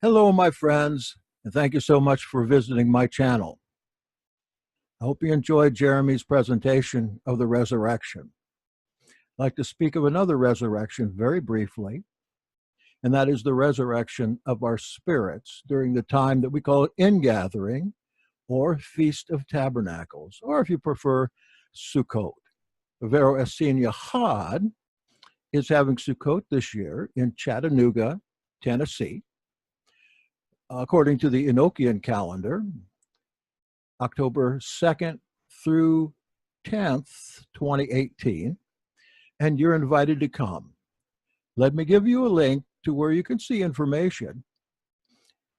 Hello, my friends, and thank you so much for visiting my channel. I hope you enjoyed Jeremy's presentation of the resurrection. I'd like to speak of another resurrection very briefly, and that is the resurrection of our spirits during the time that we call ingathering, or Feast of Tabernacles, or if you prefer, Sukkot. Vero Essenia Had is having Sukkot this year in Chattanooga, Tennessee. According to the Enochian calendar, October 2nd through 10th, 2018, and you're invited to come. Let me give you a link to where you can see information.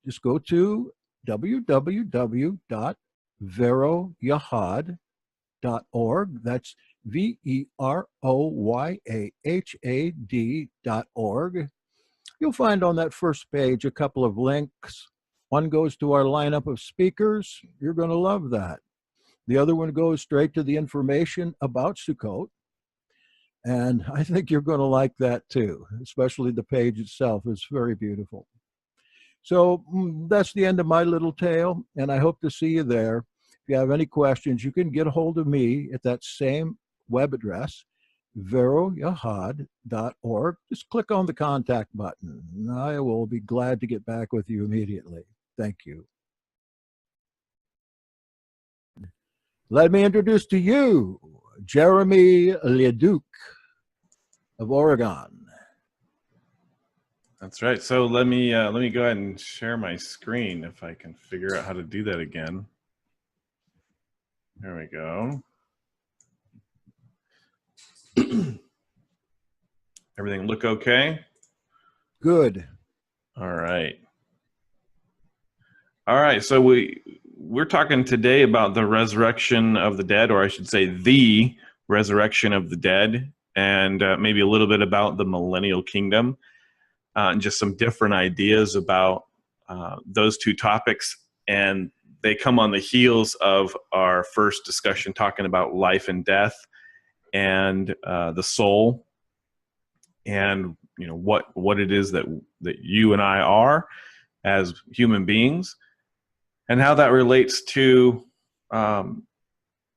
Just go to www.veroyahad.org. That's veroyahad.org. You'll find on that first page a couple of links. One goes to our lineup of speakers. You're going to love that. The other one goes straight to the information about Sukkot. And I think you're going to like that too, especially the page itself is very beautiful. So that's the end of my little tale, and I hope to see you there. If you have any questions, you can get a hold of me at that same web address, veroyahad.org. Just click on the contact button. I will be glad to get back with you immediately. Thank you. Let me introduce to you Jeremy LaDuke of Oregon. That's right. So let me go ahead and share my screen if I can figure out how to do that again. There we go. Everything look okay? Good. All right. All right. So we're talking today about the resurrection of the dead, or I should say the resurrection of the dead, and maybe a little bit about the millennial kingdom, and just some different ideas about those two topics. And they come on the heels of our first discussion talking about life and death and the soul, and what it is that you and I are as human beings, and how that relates to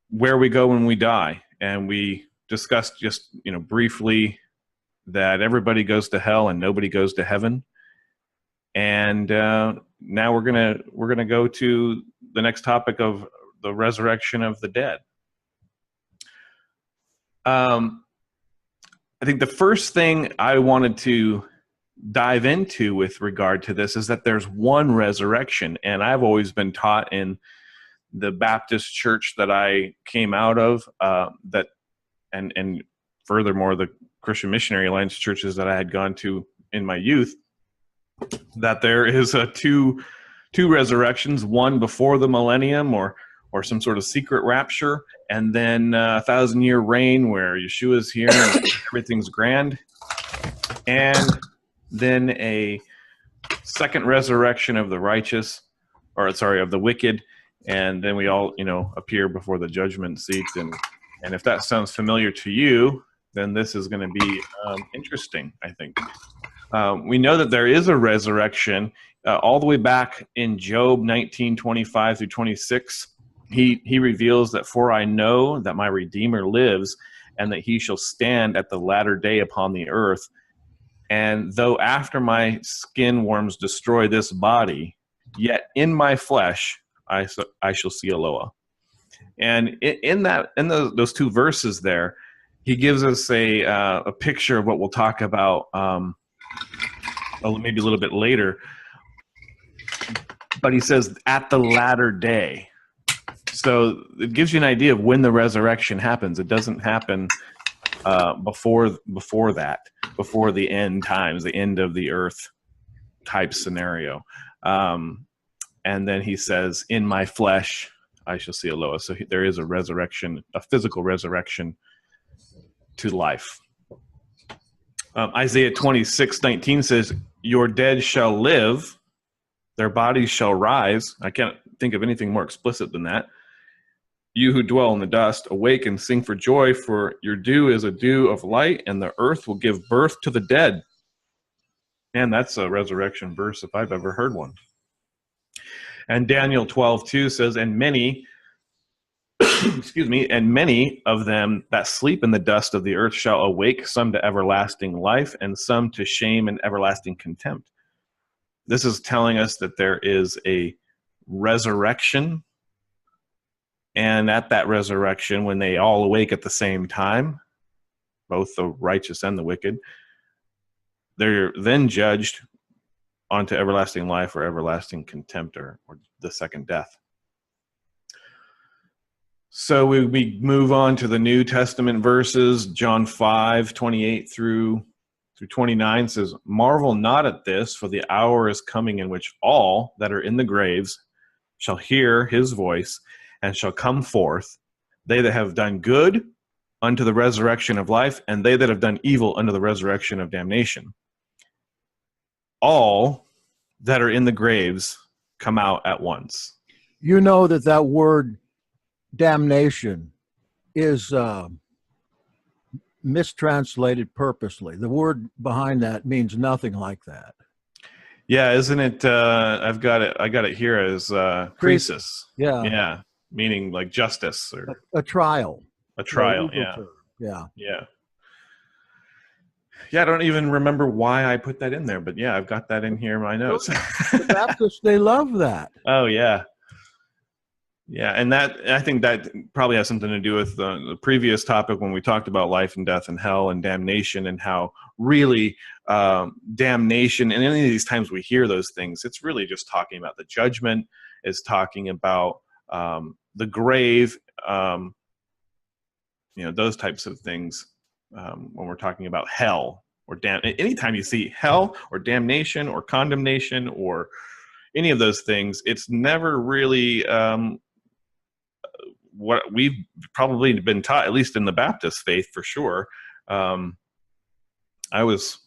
where we go when we die. And we discussed just briefly that everybody goes to hell and nobody goes to heaven. And now we're gonna go to the next topic of the resurrection of the dead. I think the first thing I wanted to dive into with regard to this is that there's one resurrection, and I've always been taught in the Baptist church that I came out of, and furthermore the Christian Missionary Alliance churches that I had gone to in my youth, that there is two resurrections, one before the millennium or some sort of secret rapture, and then a 1,000-year reign where Yeshua's here and everything's grand, and then a second resurrection of the righteous, of the wicked, and then we all appear before the judgment seat. And if that sounds familiar to you, then this is going to be interesting, I think. We know that there is a resurrection all the way back in Job 19:25 through 26. He reveals that, "For I know that my Redeemer lives, and that he shall stand at the latter day upon the earth. And though after my skin worms destroy this body, yet in my flesh I shall see Eloah." And in those two verses there, he gives us a picture of what we'll talk about maybe a little bit later. But he says, "at the latter day." So it gives you an idea of when the resurrection happens. It doesn't happen before that, before the end times, the end of the earth type scenario. And then he says, "in my flesh I shall see Eloah." So there is a resurrection, a physical resurrection to life. Isaiah 26:19 says, "Your dead shall live, their bodies shall rise." I can't think of anything more explicit than that. "You who dwell in the dust, awake and sing for joy, for your dew is a dew of light, and the earth will give birth to the dead, Man, that's a resurrection verse if I've ever heard one. And Daniel 12:2 says, and many, excuse me, and many of them that sleep in the dust of the earth shall awake, some to everlasting life, and some to shame and everlasting contempt. This is telling us that there is a resurrection, and at that resurrection, when they all awake at the same time, both the righteous and the wicked, they're then judged onto everlasting life or everlasting contempt, or the second death. So we move on to the New Testament verses. John 5:28 through 29 says, marvel not at this, for the hour is coming in which all that are in the graves shall hear his voice and shall come forth, they that have done good unto the resurrection of life, and they that have done evil unto the resurrection of damnation. All that are in the graves come out at once. You know that word damnation is mistranslated purposely. The word behind that means nothing like that. Yeah, isn't it? I got it here as crisis. Yeah, meaning like justice or a trial. A trial. Yeah. I don't even remember why I put that in there, but yeah, I've got that in here in my notes. The Baptists, they love that. Oh yeah. Yeah, and I think that probably has something to do with the previous topic when we talked about life and death and hell and damnation, and how really damnation, and any of these times we hear those things, it's really just talking about the judgment. It's talking about the grave, those types of things. When we're talking about hell or anytime you see hell or damnation or condemnation or any of those things, it's never really what we've probably been taught, at least in the Baptist faith for sure. I was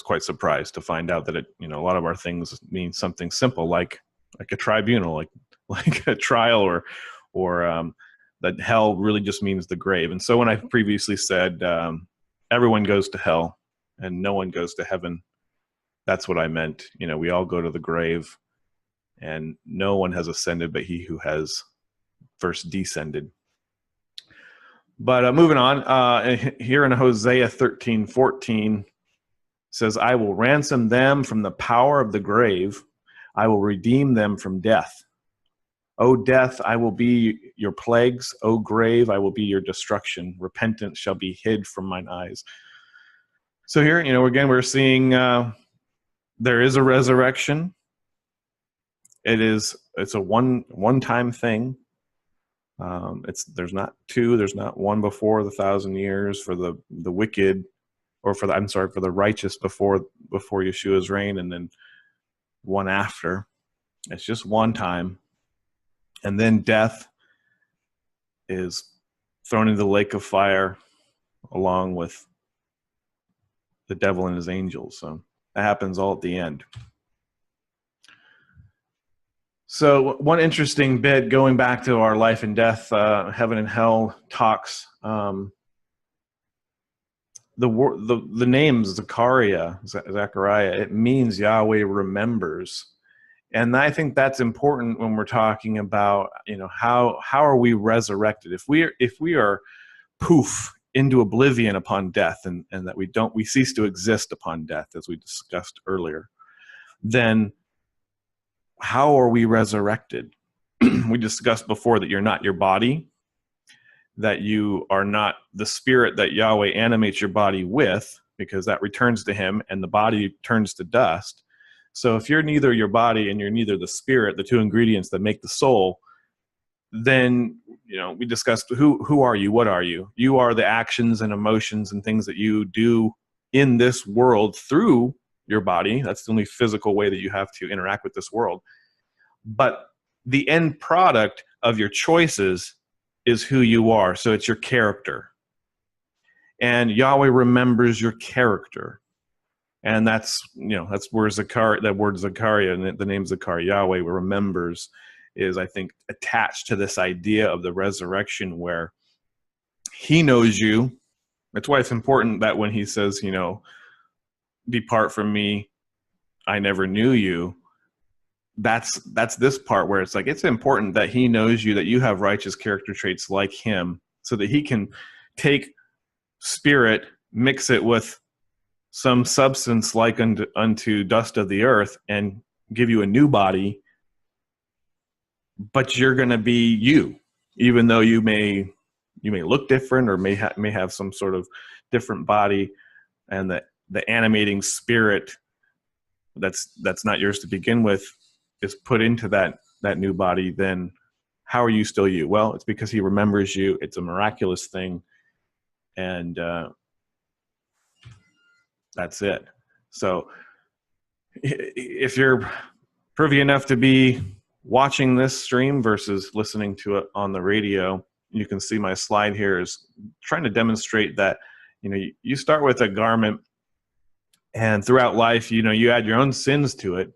quite surprised to find out that a lot of our things mean something simple like a tribunal, like a trial, or that hell really just means the grave. And so when I previously said everyone goes to hell and no one goes to heaven, that's what I meant. We all go to the grave, and no one has ascended but he who has first descended. But moving on, here in Hosea 13:14 says, I will ransom them from the power of the grave. I will redeem them from death. O death, I will be your plagues. O grave, I will be your destruction. Repentance shall be hid from mine eyes. So here, again, we're seeing there is a resurrection. It's a one-time thing. There's not two. There's not one before the 1,000 years for the wicked, or for the righteous before Yeshua's reign, and then one after. It's just one time. And then death is thrown into the lake of fire along with the devil and his angels. So that happens all at the end. So one interesting bit, going back to our life and death, heaven and hell talks, the name Zechariah, it means Yahweh remembers. And I think that's important when we're talking about, how are we resurrected? If we are poof into oblivion upon death, and that we cease to exist upon death, as we discussed earlier, then how are we resurrected? We discussed before that you're not your body, that you are not the spirit that Yahweh animates your body with, because that returns to him and the body turns to dust. So if you're neither your body and you're neither the spirit, the two ingredients that make the soul, then, we discussed who are you? What are you? You are the actions and emotions and things that you do in this world through your body. That's the only physical way that you have to interact with this world. But the end product of your choices is who you are. So it's your character. And Yahweh remembers your character. And that's where that word Zechariah, and the name Zechariah, Yahweh remembers, is, I think, attached to this idea of the resurrection, where he knows you. That's why it's important that when he says, depart from me, I never knew you. That's this part where it's like, it's important that he knows you, that you have righteous character traits like him, so that he can take spirit, mix it with some substance like unto dust of the earth, and give you a new body. But you're going to be you, even though you may look different, or may have some sort of different body, and the animating spirit that's not yours to begin with is put into that new body. Then how are you still you? Well, it's because he remembers you. It's a miraculous thing, and that's it. So if you're privy enough to be watching this stream versus listening to it on the radio, you can see my slide here is trying to demonstrate that, you start with a garment, and throughout life, you add your own sins to it,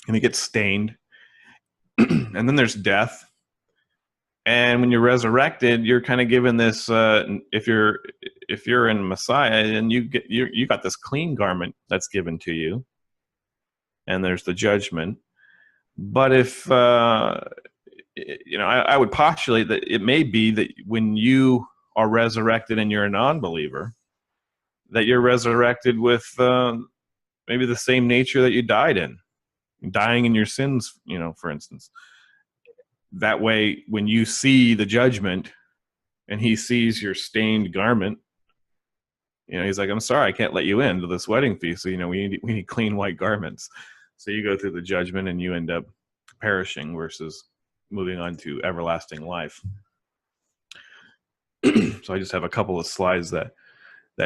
and it gets stained. And then there's death. And when you're resurrected, you're kind of given this, if you're in Messiah, and you got this clean garment that's given to you, and there's the judgment. But if I would postulate that it may be that when you are resurrected and you're a non-believer, that you're resurrected with maybe the same nature that you died in, dying in your sins, for instance. That way, when you see the judgment and he sees your stained garment, he's like, I'm sorry, I can't let you into this wedding feast. So, we need clean white garments. So you go through the judgment and you end up perishing versus moving on to everlasting life. So I just have a couple of slides that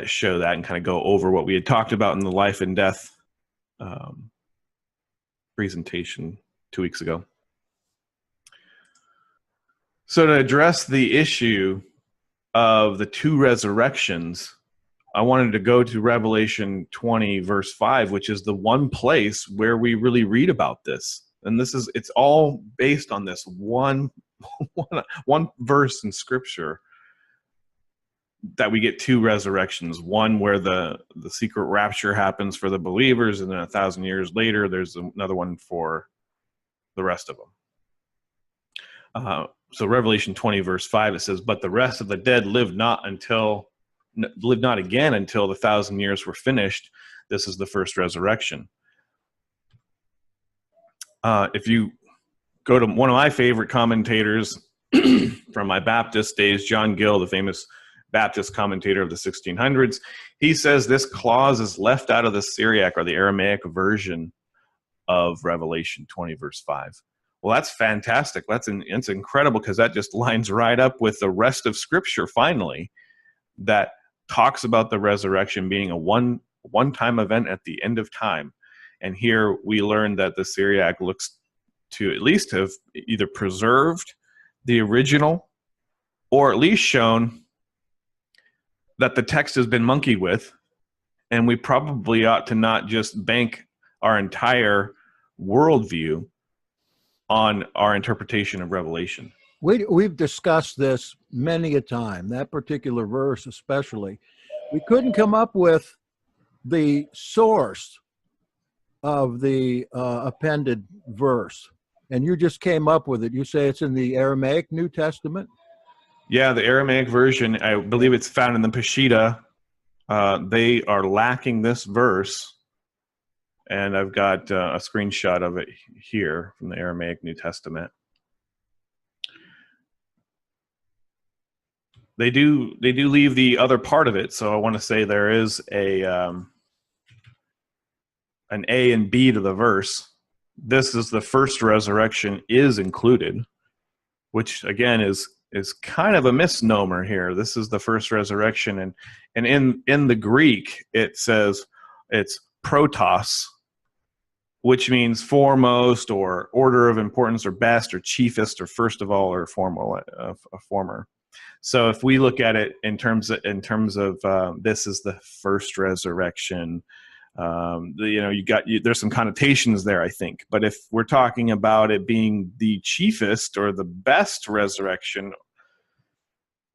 show that and kind of go over what we had talked about in the life and death presentation 2 weeks ago. So to address the issue of the two resurrections, I wanted to go to Revelation 20, verse 5, which is the one place where we really read about this. And it's all based on this one verse in Scripture, that we get two resurrections. One where the secret rapture happens for the believers, and then 1,000 years later, there's another one for the rest of them. So Revelation 20, verse 5, it says, "But the rest of the dead lived not again until the 1,000 years were finished. This is the first resurrection." If you go to one of my favorite commentators from my Baptist days, John Gill, the famous Baptist commentator of the 1600s, he says this clause is left out of the Syriac, or the Aramaic version of Revelation 20, verse 5. Well, that's fantastic. It's incredible, because that just lines right up with the rest of Scripture, finally, that talks about the resurrection being a one-time event at the end of time. And here we learn that the Syriac looks to at least have either preserved the original, or at least shown that the text has been monkeyed with, and we probably ought to not just bank our entire worldview on our interpretation of Revelation. We've discussed this many a time, that particular verse especially. We couldn't come up with the source of the appended verse, and you just came up with it. You say it's in the Aramaic New Testament? Yeah, the Aramaic version, I believe it's found in the Peshitta. They are lacking this verse, and I've got a screenshot of it here from the Aramaic New Testament. They do leave the other part of it, so I want to say there is an A and B to the verse. This is the first resurrection is included, which again is kind of a misnomer here. This is the first resurrection, and in the Greek it says it's protos, which means foremost, or order of importance, or best, or chiefest, or first of all, or former. So if we look at it in terms of this is the first resurrection, there's some connotations there, I think. But if we're talking about it being the chiefest or the best resurrection,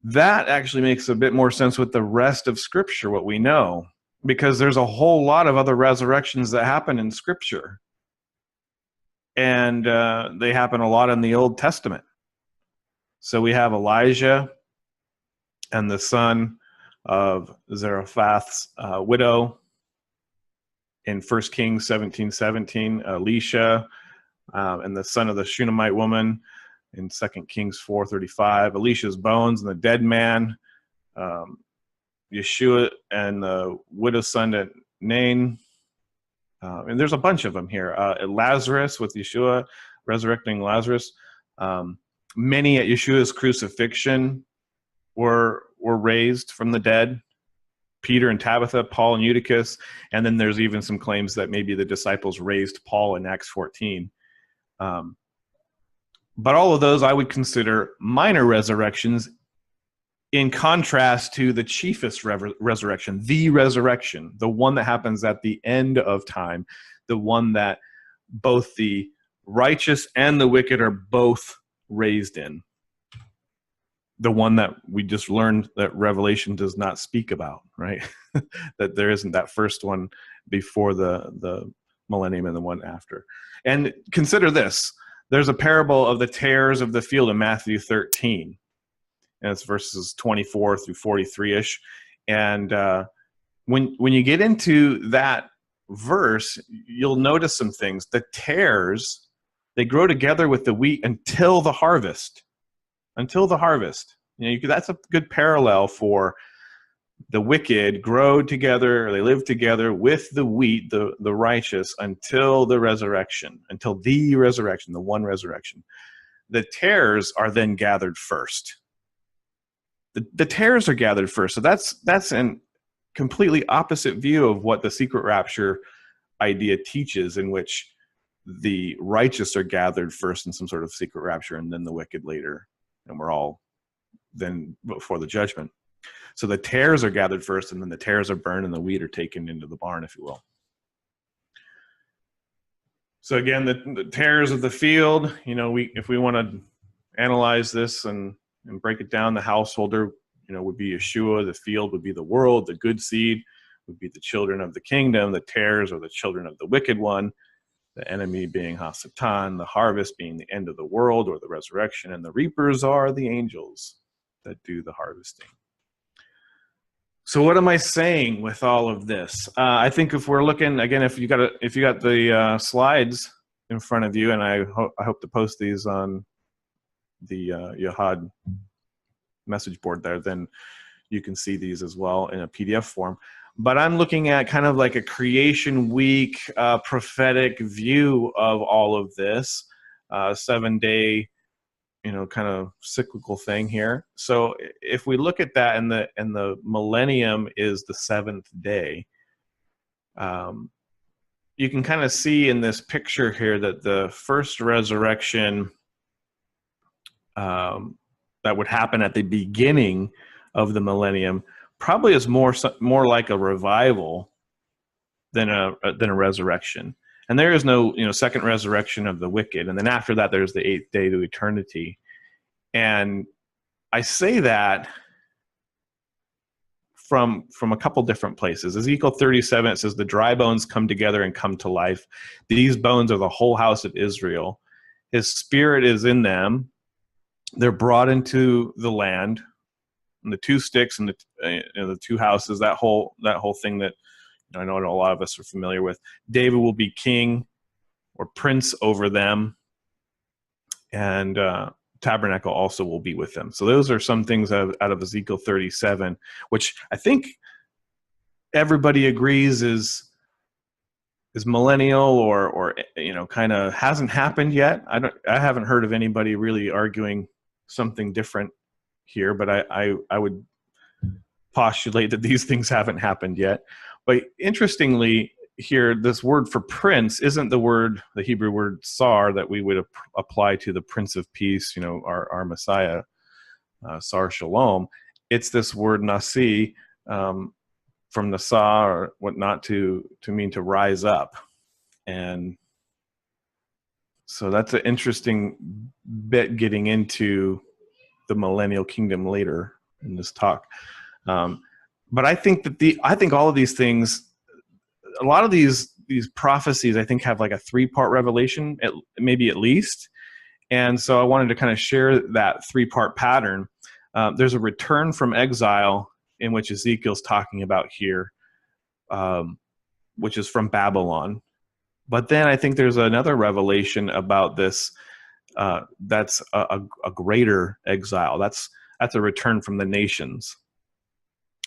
that actually makes a bit more sense with the rest of Scripture, what we know. because there's a whole lot of other resurrections that happen in Scripture. And they happen a lot in the Old Testament. So we have Elijah and the son of Zarephath's widow in 1 Kings 17:17, Elisha and the son of the Shunammite woman in 2 Kings 4:35, Elisha's bones and the dead man, Yeshua and the widow's son at Nain. And there's a bunch of them here. Lazarus with Yeshua, resurrecting Lazarus. Many at Yeshua's crucifixion were raised from the dead. Peter and Tabitha, Paul and Eutychus. And then there's even some claims that maybe the disciples raised Paul in Acts 14. But all of those I would consider minor resurrections, in contrast to the chiefest resurrection, the one that happens at the end of time, the one that both the righteous and the wicked are both raised in, the one that we just learned that Revelation does not speak about, right? That there isn't that first one before the millennium and the one after. And consider this. There's a parable of the tares of the field in Matthew 13. And it's verses 24 through 43-ish. And when you get into that verse, you'll notice some things. The tares, they grow together with the wheat until the harvest. Until the harvest. That's a good parallel for the wicked grow together, or they live together with the wheat, the righteous, until the resurrection, the one resurrection. The tares are then gathered first. The tares are gathered first. So that's an completely opposite view of what the secret rapture idea teaches, in which the righteous are gathered first in some sort of secret rapture, and then the wicked later. And we're all then before the judgment. So the tares are gathered first, and then the tares are burned, and the wheat are taken into the barn, if you will. So again, the tares of the field, if we want to analyze this and break it down, the householder, would be Yeshua. The field would be the world. The good seed would be the children of the kingdom. The tares are the children of the wicked one. The enemy being Hasatan. The harvest being the end of the world or the resurrection. And the reapers are the angels that do the harvesting. So what am I saying with all of this? I think if we're looking again, if you got the slides in front of you, and I hope to post these on the Yahad message board there, then you can see these as well in a PDF form. But I'm looking at kind of like a creation week prophetic view of all of this 7-day, kind of cyclical thing here. So if we look at that, and the millennium is the 7th day, you can kind of see in this picture here that the first resurrection that would happen at the beginning of the millennium probably is more like a revival than a resurrection. And there is no second resurrection of the wicked. And then after that, there's the 8th day to eternity. And I say that from a couple different places. Ezekiel 37, it says, the dry bones come together and come to life. These bones are the whole house of Israel. His spirit is in them. They're brought into the land. And the two sticks and the two houses, that whole thing that I know a lot of us are familiar with. David will be king or prince over them, and tabernacle also will be with them. So those are some things out of Ezekiel 37, which I think everybody agrees is millennial or kind of hasn't happened yet. I haven't heard of anybody really arguing something different here, but I would postulate that these things haven't happened yet. But interestingly here, this word for prince isn't the Hebrew word sar that we would apply to the Prince of Peace, our Messiah, sar shalom. It's this word nasi, from nasa or whatnot, to mean to rise up. And so that's an interesting bit getting into the millennial kingdom later in this talk. but I think that I think all of these things, a lot of these prophecies, I think have like a 3-part revelation, maybe at least. And so I wanted to kind of share that 3-part pattern. There's a return from exile in which Ezekiel's talking about here, which is from Babylon. But then I think there's another revelation about this. That's a greater exile. That's a return from the nations.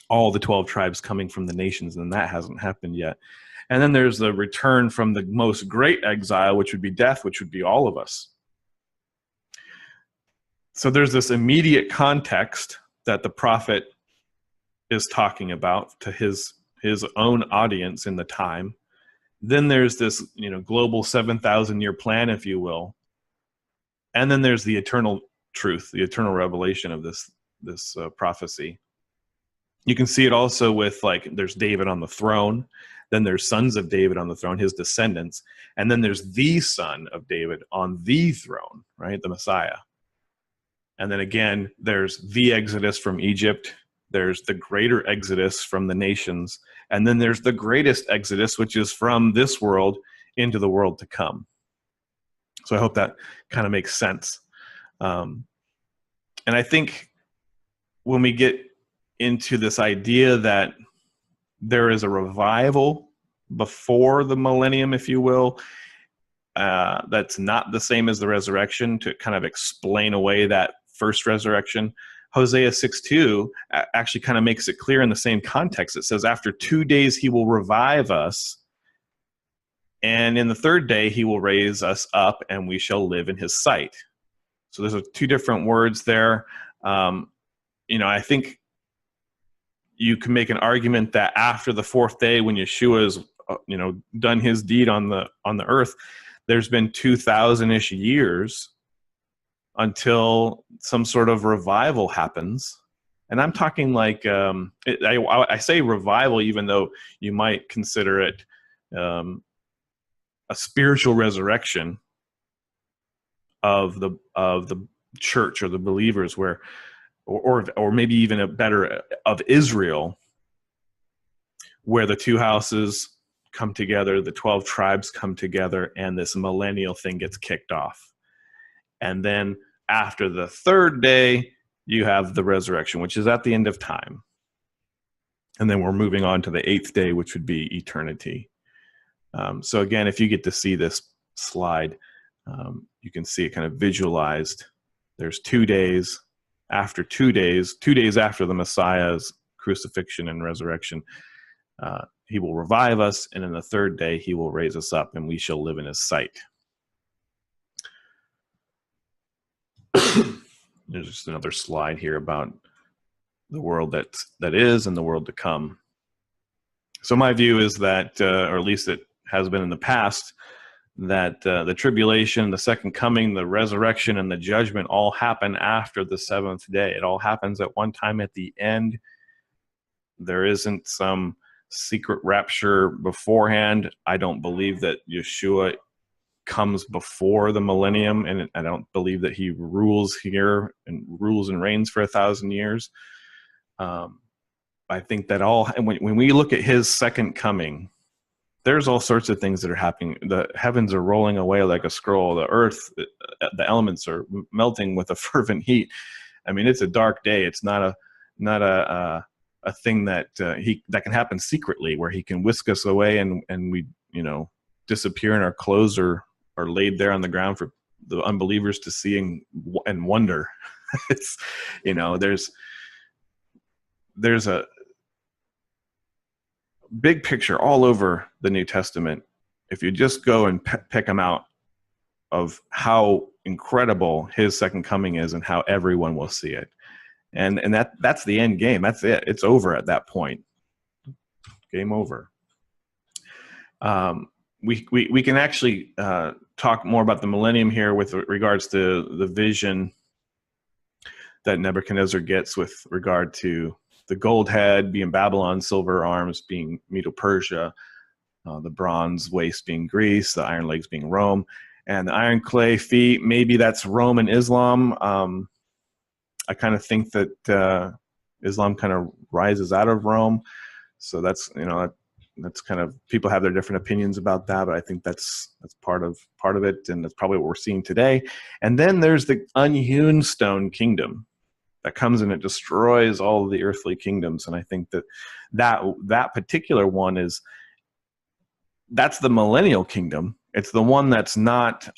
All the 12 tribes coming from the nations, and that hasn't happened yet. And then there's the return from the most great exile, which would be death, which would be all of us. So there's this immediate context that the prophet is talking about to his own audience in the time. Then there's this, global 7,000-year plan, if you will. And then there's the eternal truth, the eternal revelation of this prophecy. You can see it also with, like, there's David on the throne. Then there's sons of David on the throne, his descendants. And then there's the son of David on the throne, right? The Messiah. And then again, there's the exodus from Egypt. There's the greater exodus from the nations. And then there's the greatest exodus, which is from this world into the world to come. So I hope that kind of makes sense. And I think when we get into this idea that there is a revival before the millennium, if you will, that's not the same as the resurrection, to kind of explain away that first resurrection. Hosea 6:2 actually kind of makes it clear in the same context. It says, after 2 days he will revive us, and in the third day he will raise us up, and we shall live in his sight. So there's 2 different words there. I think you can make an argument that after the 4th day, when Yeshua's done his deed on the earth, there's been 2,000-ish years until some sort of revival happens. And I'm talking like, I say revival, even though you might consider it a spiritual resurrection of the church or the believers, where, or maybe even a better, of Israel, where the 2 houses come together, the 12 tribes come together, and this millennial thing gets kicked off. And then after the 3rd day, you have the resurrection, which is at the end of time. And then we're moving on to the 8th day, which would be eternity. So again, if you get to see this slide, you can see it kind of visualized. There's 2 days. After 2 days, 2 days after the Messiah's crucifixion and resurrection, he will revive us, and in the 3rd day he will raise us up, and we shall live in his sight. There's just another slide here about the world that is and the world to come. So my view is that, or at least it has been in the past, that the tribulation, the second coming, the resurrection, and the judgment all happen after the 7th day. It all happens at one time at the end. There isn't some secret rapture beforehand. I don't believe that Yeshua comes before the millennium, and I don't believe that he rules here and rules and reigns for 1,000 years. I think that when we look at his second coming, there's all sorts of things that are happening. The heavens are rolling away like a scroll. The earth, the elements are melting with a fervent heat. I mean, it's a dark day. It's not a thing that that can happen secretly, where he can whisk us away and we disappear, and our clothes are laid there on the ground for the unbelievers to see and wonder. It's there's a big picture all over the New Testament, if you just go and pick them out, of how incredible his second coming is and how everyone will see it. And that's the end game. That's it. It's over at that point. Game over. We can actually talk more about the millennium here with regards to the vision that Nebuchadnezzar gets with regard to the gold head being Babylon, silver arms being Medo-Persia, the bronze waist being Greece, the iron legs being Rome, and the iron clay feet, maybe that's Rome and Islam. I kind of think that Islam kind of rises out of Rome. So that's, that's kind of, people have their different opinions about that, but I think that's part of it, and that's probably what we're seeing today. And then there's the unhewn stone kingdom that comes and it destroys all of the earthly kingdoms. And I think that particular one that's the millennial kingdom. It's the one that's not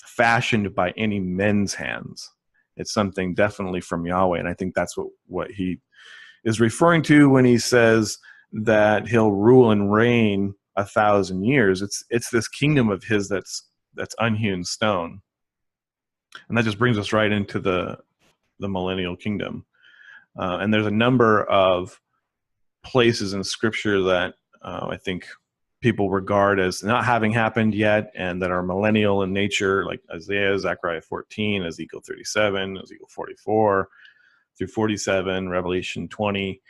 fashioned by any men's hands. It's something definitely from Yahweh. And I think that's what he is referring to when he says that he'll rule and reign 1,000 years. It's this kingdom of his that's unhewn stone. And that just brings us right into the millennial kingdom. And there's a number of places in scripture that I think people regard as not having happened yet and that are millennial in nature, like Isaiah, Zechariah 14, Ezekiel 37, Ezekiel 44 through 47, Revelation 20.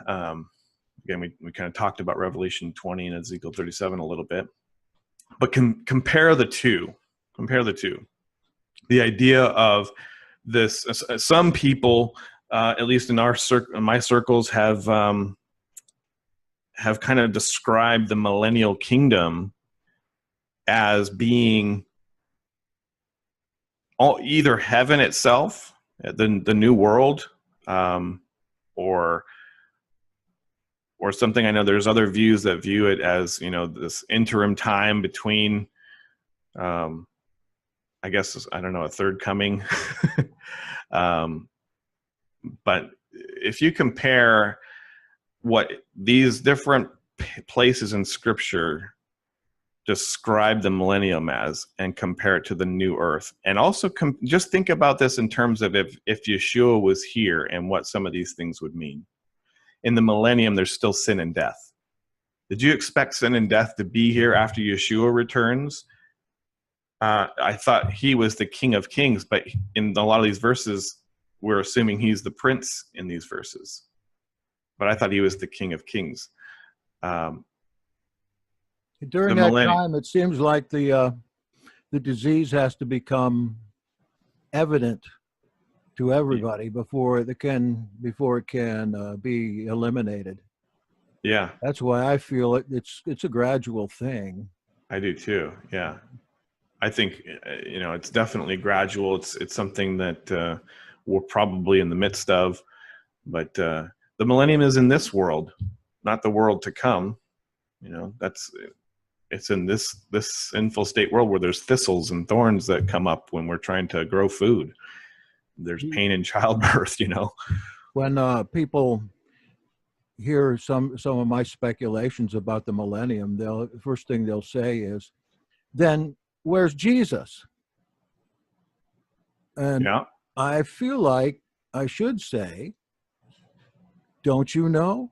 Again, we kind of talked about Revelation 20 and Ezekiel 37 a little bit, but compare the two. The idea of this, some people, at least in my circles, have kind of described the millennial kingdom as being either heaven itself, the new world, or something. I know there's other views that view it as, this interim time between, I guess, I don't know, a third coming. But if you compare what these different places in scripture describe the millennium as and compare it to the new earth, and also just think about this in terms of if Yeshua was here and what some of these things would mean. In the millennium, there's still sin and death. Did you expect sin and death to be here after Yeshua returns? I thought he was the King of Kings, but in a lot of these verses, we're assuming he's the prince in these verses. But I thought he was the King of Kings. During that time, it seems like the disease has to become evident to everybody before it can be eliminated. Yeah, that's why I feel it's a gradual thing. I do too. Yeah, I think it's definitely gradual. It's something that we're probably in the midst of, but the millennium is in this world, not the world to come. It's in this sinful state world where there's thistles and thorns that come up when we're trying to grow food. There's pain in childbirth. When people hear some of my speculations about the millennium, the first thing they'll say is, "Then where's Jesus?" And yeah. I feel like I should say, "Don't you know?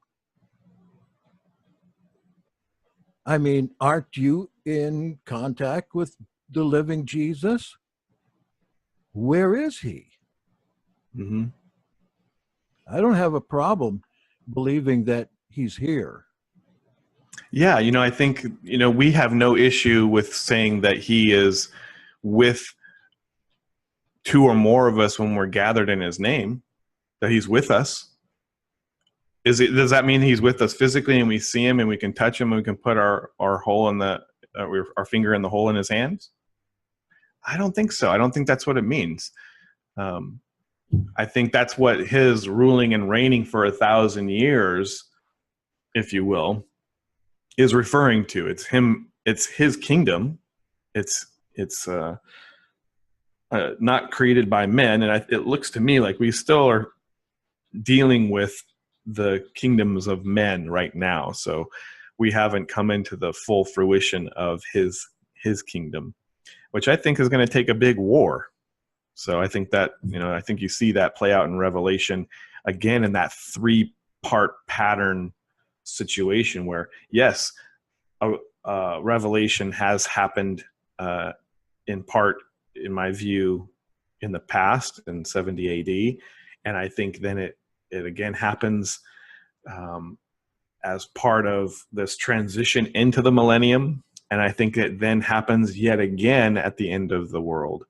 I mean, aren't you in contact with the living Jesus? Where is he?" Mm-hmm. I don't have a problem believing that he's here. Yeah, I think, we have no issue with saying that he is with two or more of us when we're gathered in his name, that he's with us. Does that mean he's with us physically and we see him and we can touch him and we can put our hole in our finger in the hole in his hands? I don't think so. I don't think that's what it means. I think that's what his ruling and reigning for 1,000 years, if you will, is referring to. It's him. It's his kingdom. It's not created by men. And it looks to me like we still are dealing with the kingdoms of men right now. So we haven't come into the full fruition of his kingdom, which I think is going to take a big war. So I think that, I think you see that play out in Revelation again in that 3-part pattern situation where, yes, revelation has happened in part, in my view, in the past in 70 AD. And I think then it again happens as part of this transition into the millennium. And I think it then happens yet again at the end of the world.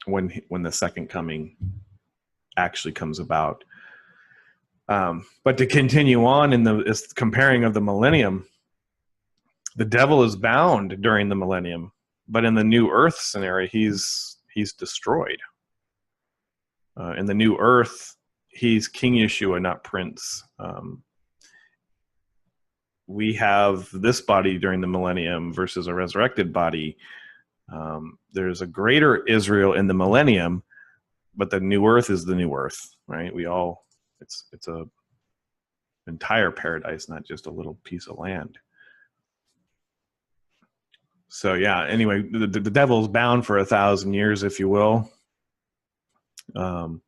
when the second coming actually comes about. But to continue on in the comparing of the millennium, the devil is bound during the millennium, but in the new earth scenario, he's destroyed. In the new earth, he's King Yeshua, not Prince. We have this body during the millennium versus a resurrected body. There's a greater Israel in the millennium, but the new earth is the new earth, right? It's a entire paradise, not just a little piece of land. So yeah, anyway, the devil's bound for 1,000 years, if you will. Kind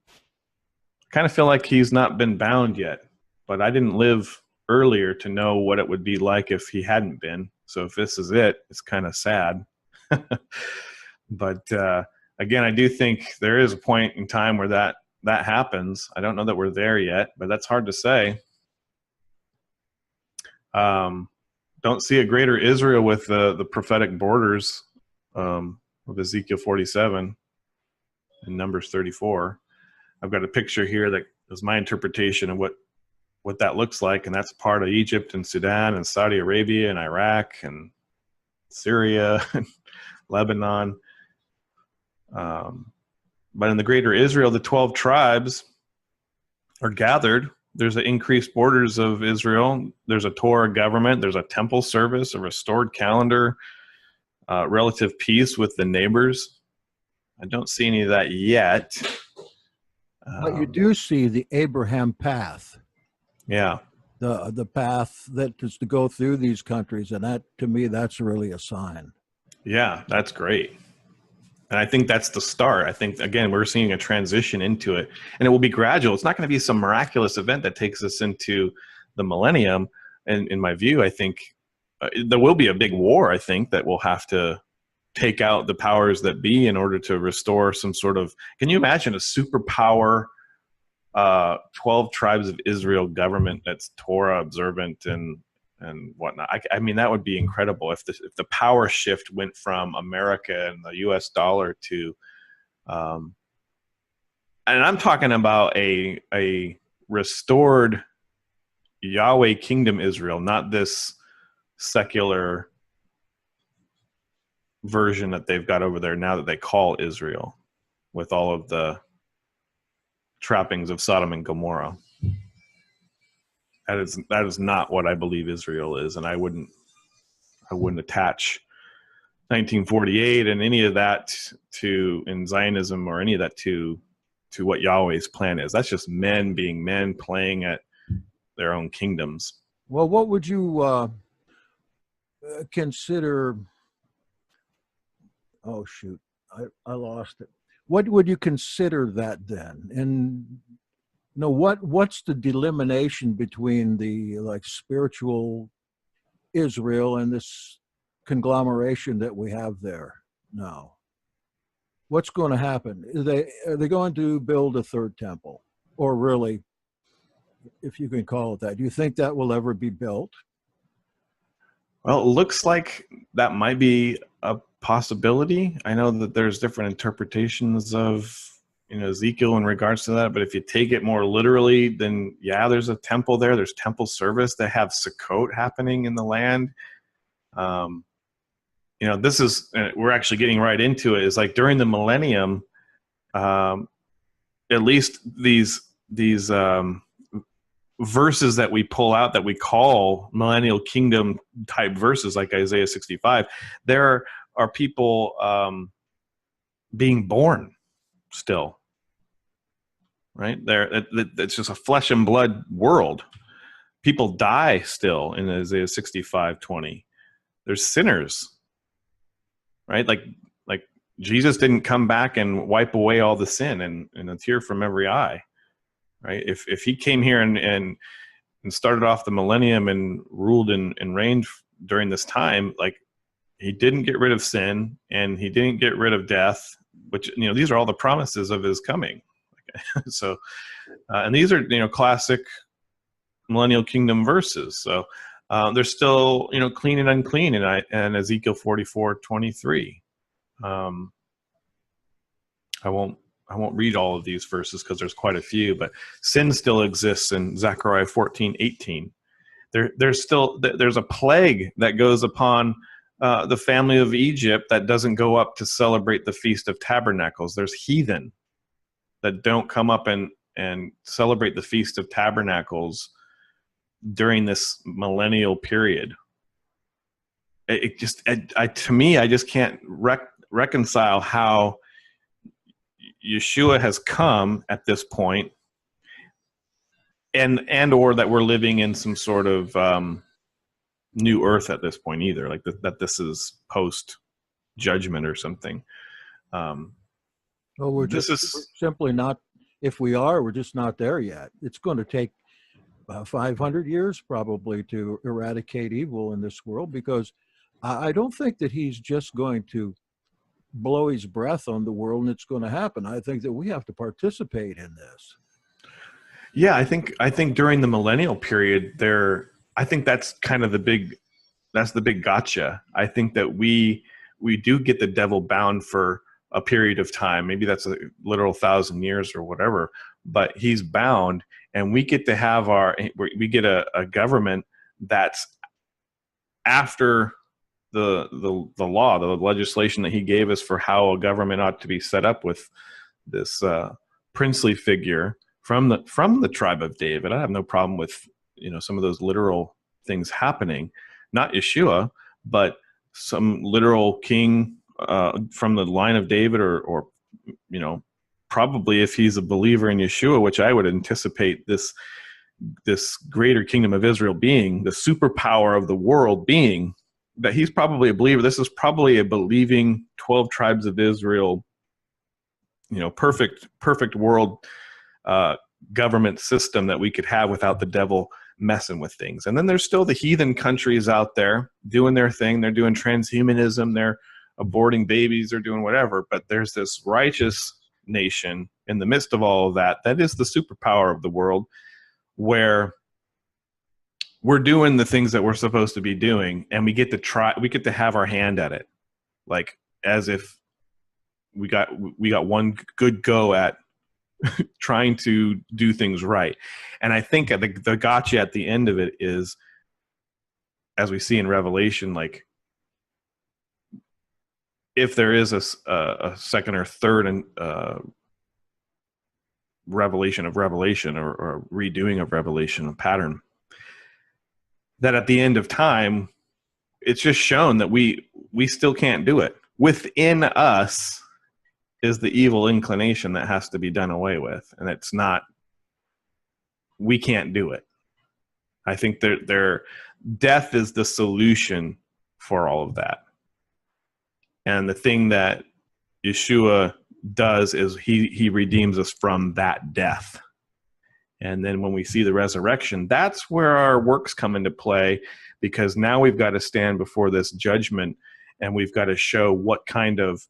of feel like he's not been bound yet, but I didn't live earlier to know what it would be like if he hadn't been. So if this is it, it's kind of sad. But again, I do think there is a point in time where that happens. I don't know that we're there yet, but that's hard to say. Don't see a greater Israel with the prophetic borders of Ezekiel 47 and Numbers 34. I've got a picture here that is my interpretation of what that looks like, and that's part of Egypt and Sudan and Saudi Arabia and Iraq and Syria and Lebanon. But in the greater Israel, the 12 tribes are gathered. There's an increased borders of Israel. There's a Torah government. There's a temple service, a restored calendar, relative peace with the neighbors. I don't see any of that yet. But you do see the Abraham path. Yeah. The path that is to go through these countries, and that, to me, that's really a sign. Yeah, that's great. And I think that's the start. I think, again, we're seeing a transition into it, and it will be gradual. It's not going to be some miraculous event that takes us into the millennium. And in my view, I think there will be a big war, I think, that will have to take out the powers that be in order to restore some sort of, can you imagine a superpower 12 tribes of Israel government that's Torah observant and whatnot? I mean, that would be incredible if the power shift went from America and the U.S. dollar to, and I'm talking about a restored Yahweh kingdom Israel, not this secular version that they've got over there now that they call Israel, with all of the trappings of Sodom and Gomorrah. That is not what I believe Israel is, and I wouldn't attach 1948 and any of that in Zionism or any of that to what Yahweh's plan is. That's just men being men playing at their own kingdoms. Well, what would you consider? Oh shoot, I lost it. What would you consider that then? And what's the delimitation between the spiritual Israel and this conglomeration that we have there now? What's going to happen? Are they going to build a third temple? Or really, if you can call it that, do you think that will ever be built? Well, it looks like that might be a possibility. I know that there's different interpretations of Ezekiel in regards to that, but if you take it more literally, then yeah, there's a temple there. There's temple service. They have Sukkot happening in the land. This is, we're actually getting right into it. It's like during the millennium, at least these verses that we pull out that we call millennial kingdom type verses, like Isaiah 65, there are people being born still, right? It's just a flesh and blood world. People die still in Isaiah 65:20. There's sinners, right? Like Jesus didn't come back and wipe away all the sin and a tear from every eye, right? If he came here and started off the millennium and ruled and reigned during this time, he didn't get rid of sin and he didn't get rid of death, which, these are all the promises of his coming. So, and these are, classic millennial kingdom verses. So they're still, clean and unclean in Ezekiel 44:23. I won't read all of these verses because there's quite a few, but sin still exists in Zechariah 14:18. There's a plague that goes upon the family of Egypt that doesn't go up to celebrate the Feast of Tabernacles. There's heathen that don't come up and celebrate the Feast of Tabernacles during this millennial period. To me, I just can't reconcile how Yeshua has come at this point, and or that we're living in some sort of new earth at this point either, like that this is post judgment or something. Well, we're simply not. If we are, we're just not there yet. It's going to take 500 years probably to eradicate evil in this world, because I don't think that he's just going to blow his breath on the world and it's going to happen. I think that we have to participate in this. Yeah, I think during the millennial period I think that's kind of the big gotcha. I think that we do get the devil bound for a period of time. Maybe that's a literal 1,000 years or whatever, but he's bound, and we get to have we get a government that's after the law, the legislation that he gave us for how a government ought to be set up, with this princely figure from the tribe of David. I have no problem with some of those literal things happening, not Yeshua, but some literal king from the line of David, or probably if he's a believer in Yeshua, which I would anticipate this greater kingdom of Israel being, the superpower of the world being, that he's probably a believer. This is probably a believing 12 tribes of Israel, perfect world government system that we could have without the devil messing with things. And then there's still the heathen countries out there doing their thing. They're doing transhumanism. They're aborting babies. They're doing whatever. But there's this righteous nation in the midst of all of that. That is the superpower of the world, where we're doing the things that we're supposed to be doing, and we get to have our hand at it, like as if we got one good go at trying to do things right. And I think the gotcha at the end of it is, as we see in Revelation, like if there is a second or third and revelation of Revelation, or redoing of Revelation, a pattern, that at the end of time, it's just shown that we still can't do it. Within us is the evil inclination that has to be done away with, and it's not. We can't do it. I think death is the solution for all of that. And the thing that Yeshua does is he redeems us from that death. And then when we see the resurrection, that's where our works come into play, because now we've got to stand before this judgment, and we've got to show what kind of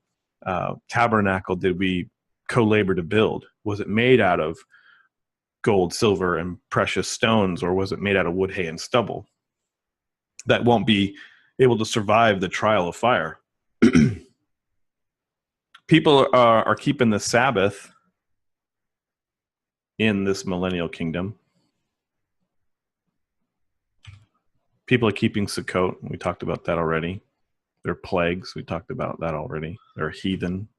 tabernacle did we co-labor to build. Was it made out of gold, silver, and precious stones, or was it made out of wood, hay, and stubble that won't be able to survive the trial of fire? People are keeping the Sabbath in this millennial kingdom. People are keeping Sukkot. We talked about that already. There are plagues. We talked about that already. They're heathen.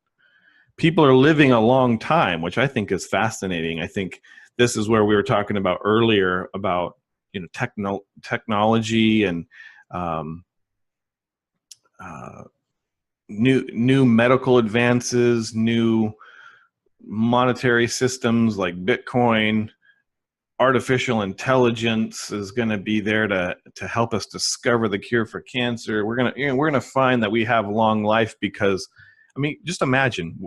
People are living a long time, which I think is fascinating. I think this is where we were talking about earlier about technology and new medical advances, new monetary systems like Bitcoin. Artificial intelligence is going to be there to help us discover the cure for cancer. We're gonna find that we have long life because, I mean, just imagine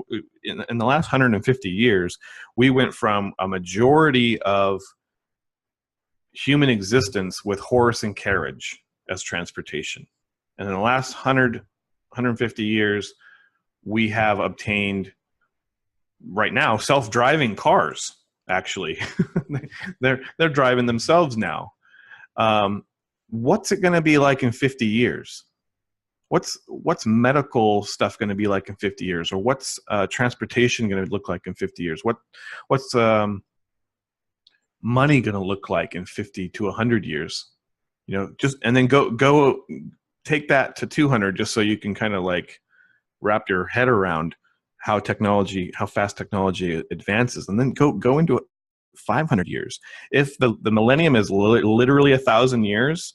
in the last 150 years, we went from a majority of human existence with horse and carriage as transportation, and in the last 150 years, we have obtained right now self-driving cars. Actually, they're driving themselves now. What's it going to be like in 50 years? what's medical stuff going to be like in 50 years, or what's transportation going to look like in 50 years? What's money going to look like in 50 to 100 years? Just, and then go take that to 200, just so you can kind of like wrap your head around how fast technology advances, and then go into 500 years. If the millennium is literally 1,000 years,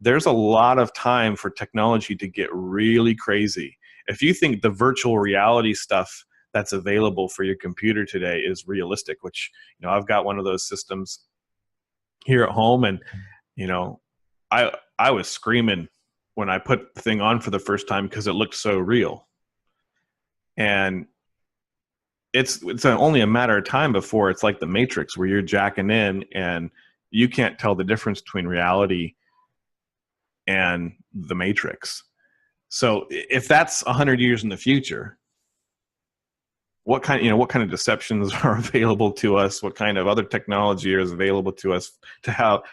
there's a lot of time for technology to get really crazy. If you think the virtual reality stuff that's available for your computer today is realistic, which, I've got one of those systems here at home, and, I was screaming when I put the thing on for the first time because it looked so real. And it's only a matter of time before it's like the Matrix, where you're jacking in and you can't tell the difference between reality and the Matrix. So if that's 100 years in the future, what kind of deceptions are available to us? What kind of other technology is available to us to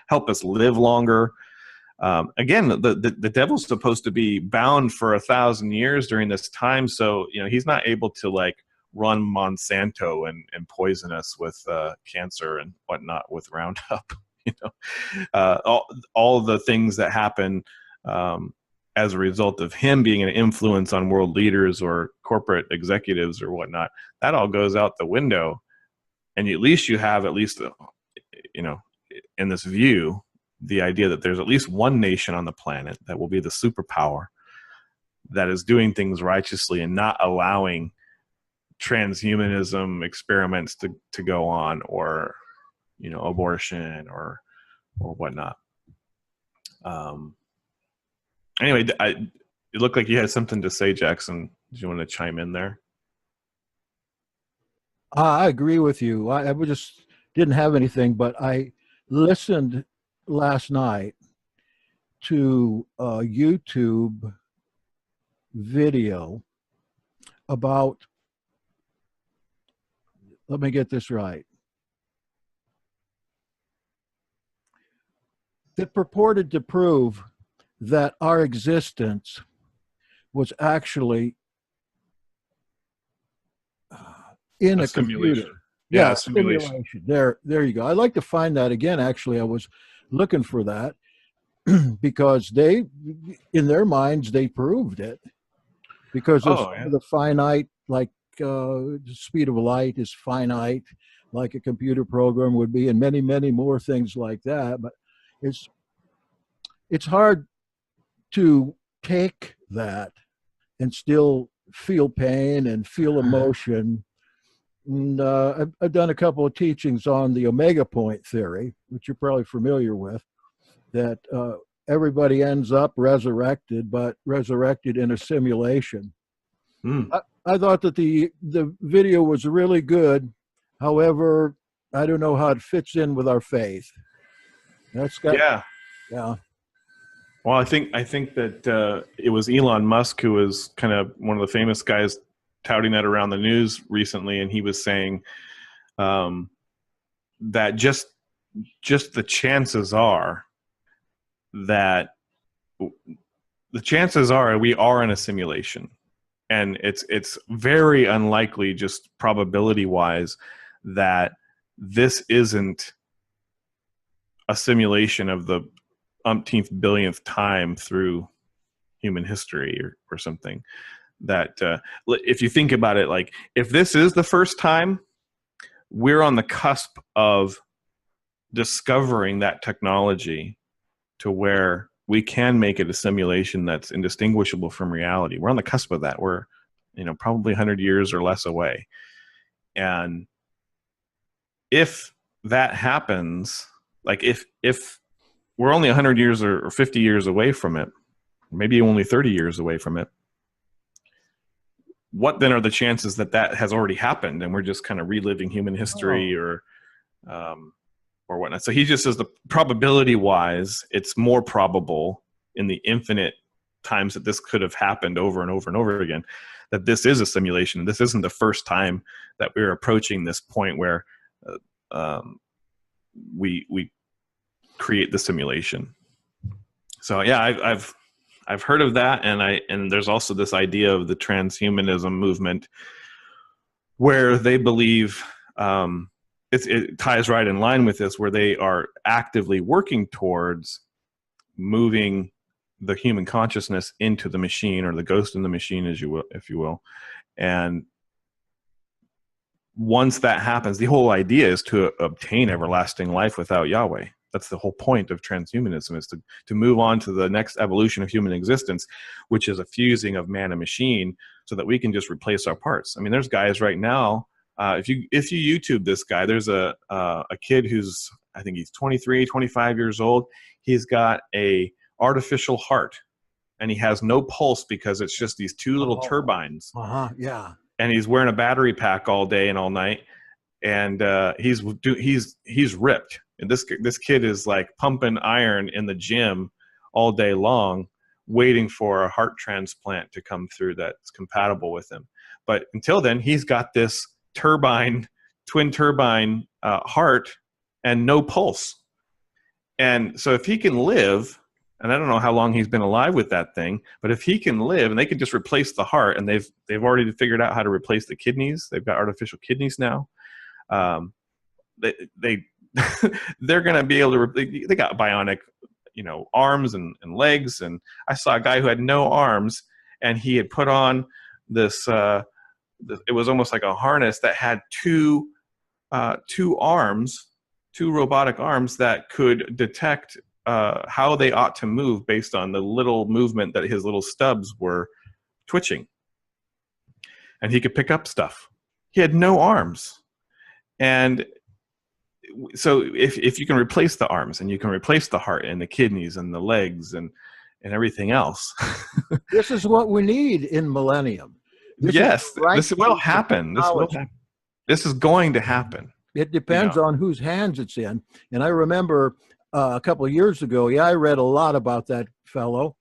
help us live longer? Again, the devil's supposed to be bound for 1,000 years during this time, so he's not able to like run Monsanto and poison us with cancer and whatnot with Roundup. All the things that happen as a result of him being an influence on world leaders or corporate executives or whatnot, that all goes out the window. And at least you have in this view, the idea that there's at least one nation on the planet that will be the superpower that is doing things righteously and not allowing transhumanism experiments to go on, or abortion or whatnot. Anyway, it looked like you had something to say, Jackson. Did you want to chime in there? I agree with you. I just didn't have anything, but I listened last night to a YouTube video about, let me get this right, that purported to prove that our existence was actually in a computer. Yeah, simulation. There you go. I'd like to find that again. Actually, I was looking for that because in their minds, they proved it, because of the finite, like the speed of light is finite, like a computer program would be, and many, many more things like that. But it's hard to take that and still feel pain and feel emotion. And I've done a couple of teachings on the omega point theory, which you're probably familiar with, that everybody ends up resurrected, but resurrected in a simulation. I thought that the video was really good. However, I don't know how it fits in with our faith. Yeah. Well, I think that it was Elon Musk who was kind of one of the famous guys touting that around the news recently, and he was saying that just the chances are we are in a simulation, and it's very unlikely, just probability wise, that this isn't a simulation of the umpteenth billionth time through human history or something. That if you think about it, like if this is the first time, we're on the cusp of discovering that technology to where we can make it a simulation that's indistinguishable from reality. We're on the cusp of that. We're probably 100 years or less away. And if that happens, like if we're only 100 years or 50 years away from it, maybe only 30 years away from it, what then are the chances that has already happened and we're just kind of reliving human history or whatnot? So he just says the probability wise, it's more probable in the infinite times that this could have happened over and over and over again, that this is a simulation. This isn't the first time that we're approaching this point where we create the simulation. So yeah, I've I've heard of that, and there's also this idea of the transhumanism movement, where they believe it ties right in line with this, where they are actively working towards moving the human consciousness into the machine, or the ghost in the machine, as you will, if you will. And once that happens, the whole idea is to obtain everlasting life without Yahweh. That's the whole point of transhumanism, is to move on to the next evolution of human existence, which is a fusing of man and machine, so that we can just replace our parts. I mean, there's guys right now. If you YouTube this guy, there's a kid who's, I think he's 23, 25 years old. He's got a artificial heart, and he has no pulse because it's just these two little turbines. Yeah. And he's wearing a battery pack all day and all night, and he's ripped. And this kid is like pumping iron in the gym all day long, waiting for a heart transplant to come through that's compatible with him. But until then, he's got this twin turbine heart and no pulse. And so if he can live, and I don't know how long he's been alive with that thing, but if he can live, and they can just replace the heart, and they've already figured out how to replace the kidneys. They've got artificial kidneys now. They're going to be able to. They got bionic, arms and legs. And I saw a guy who had no arms, and he had put on this. It was almost like a harness that had two arms, two robotic arms that could detect how they ought to move based on the little movement that his little stubs were twitching. And he could pick up stuff. He had no arms. And so if you can replace the arms, and you can replace the heart and the kidneys and the legs and everything else. This is what we need in millennium. This will happen. This is going to happen. It depends on whose hands it's in. And I remember a couple of years ago, I read a lot about that fellow.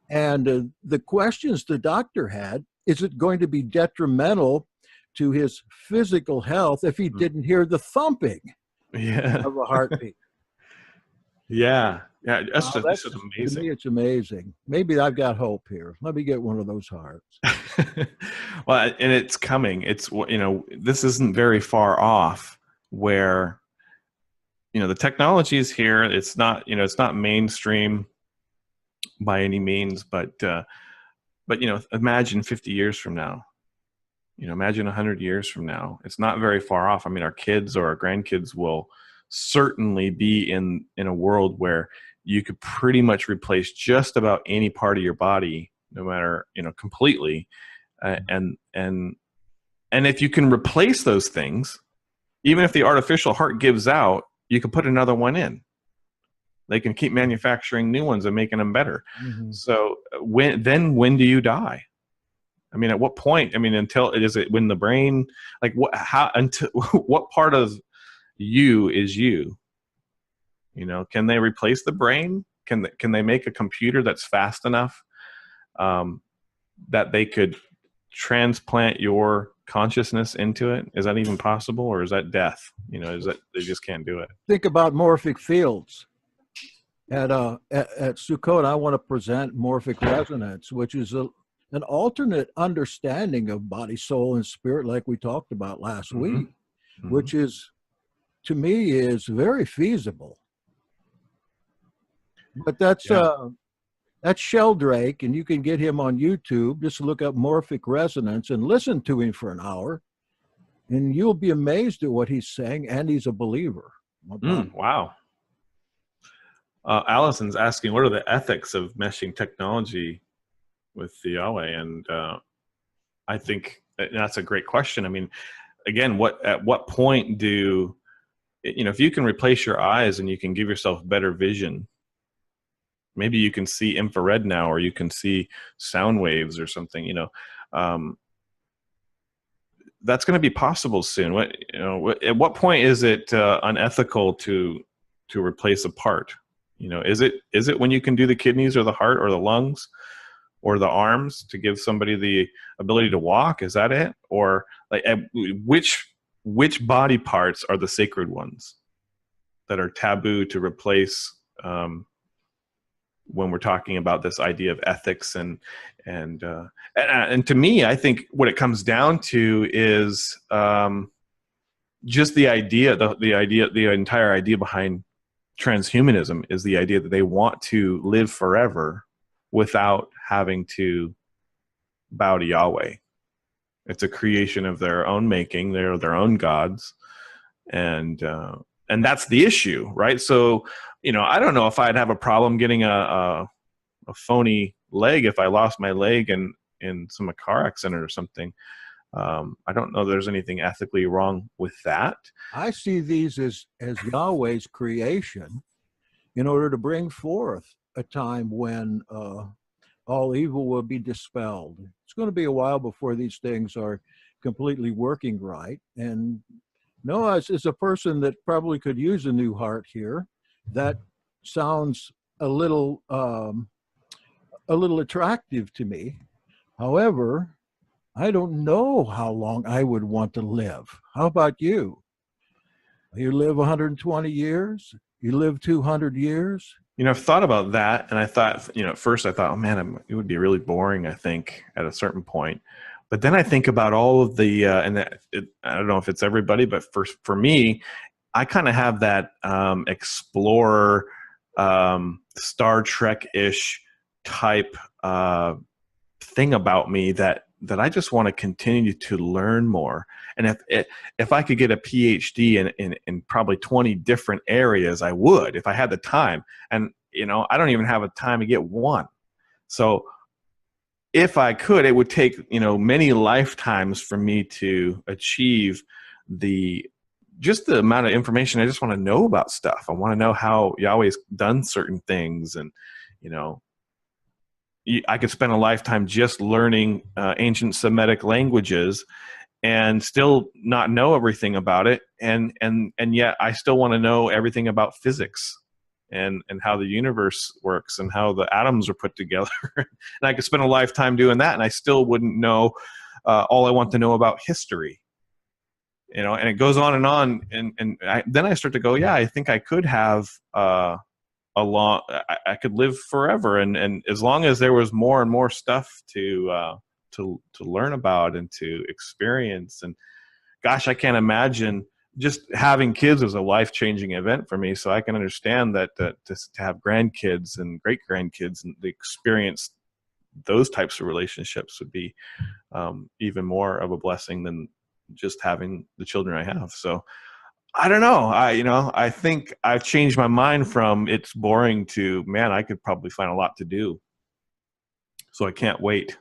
And the questions the doctor had, is it going to be detrimental to his physical health if he didn't hear the thumping of a heartbeat? That's amazing. To me, it's amazing. Maybe I've got hope here. Let me get one of those hearts. Well, and it's coming. It's, this isn't very far off, where the technology is here. It's not it's not mainstream by any means, but imagine 50 years from now. Imagine 100 years from now. It's not very far off. I mean, our kids or our grandkids will certainly be in a world where you could pretty much replace just about any part of your body, no matter, completely. And if you can replace those things, even if the artificial heart gives out, you can put another one in. They can keep manufacturing new ones and making them better. Mm-hmm. So when do you die? I mean, at what point? I mean, is it when the brain, until what part of you is you? Can they replace the brain? Can they make a computer that's fast enough that they could transplant your consciousness into it? Is that even possible, or is that death? Is that they just can't do it? Think about morphic fields. At Sukkot, I want to present morphic resonance, which is an alternate understanding of body, soul, and spirit, like we talked about last week, which is, to me, is very feasible. But that's Sheldrake, and you can get him on YouTube. Just look up morphic resonance and listen to him for an hour, and you'll be amazed at what he's saying, and he's a believer. Wow. Allison's asking, what are the ethics of meshing technology with the Yahweh? And I think that's a great question. I mean, again, at what point if you can replace your eyes and you can give yourself better vision, maybe you can see infrared now, or you can see sound waves or something, that's going to be possible soon. At what point is it unethical to replace a part? Is it when you can do the kidneys or the heart or the lungs or the arms to give somebody the ability to walk? Is that it? Or which body parts are the sacred ones that are taboo to replace when we're talking about this idea of ethics and to me, I think what it comes down to is just the entire idea behind transhumanism is the idea that they want to live forever without having to bow to Yahweh. It's a creation of their own making. They're their own gods, and that's the issue, right? So, I don't know if I'd have a problem getting a phony leg if I lost my leg in some car accident or something. I don't know there's anything ethically wrong with that. I see these as Yahweh's creation in order to bring forth a time when all evil will be dispelled. It's going to be a while before these things are completely working right. And Noah is a person that probably could use a new heart here. That sounds a little attractive to me. However, I don't know how long I would want to live. How about you? You live 120 years? You live 200 years? I've thought about that, and I thought, at first I thought, oh man, it would be really boring, I think, at a certain point. But then I think about all of the, I don't know if it's everybody, but for me, I kind of have that explorer, Star Trek-ish type thing about me that I just want to continue to learn more. And if I could get a PhD in probably 20 different areas, I would, if I had the time. And, I don't even have a time to get one. So if I could, it would take, many lifetimes for me to achieve just the amount of information. I just want to know about stuff. I want to know how Yahweh's done certain things. And, I could spend a lifetime just learning ancient Semitic languages and still not know everything about it. And yet I still want to know everything about physics and how the universe works and how the atoms are put together. And I could spend a lifetime doing that, and I still wouldn't know all I want to know about history. And it goes on and on. And then I start to go, yeah, I think I could have I could live forever, and as long as there was more and more stuff to learn about and to experience. And gosh, I can't imagine just having kids was a life-changing event for me. So I can understand that to have grandkids and great grandkids and the experience those types of relationships would be even more of a blessing than just having the children I have. So I don't know. I think I've changed my mind from it's boring to, man, I could probably find a lot to do. So I can't wait.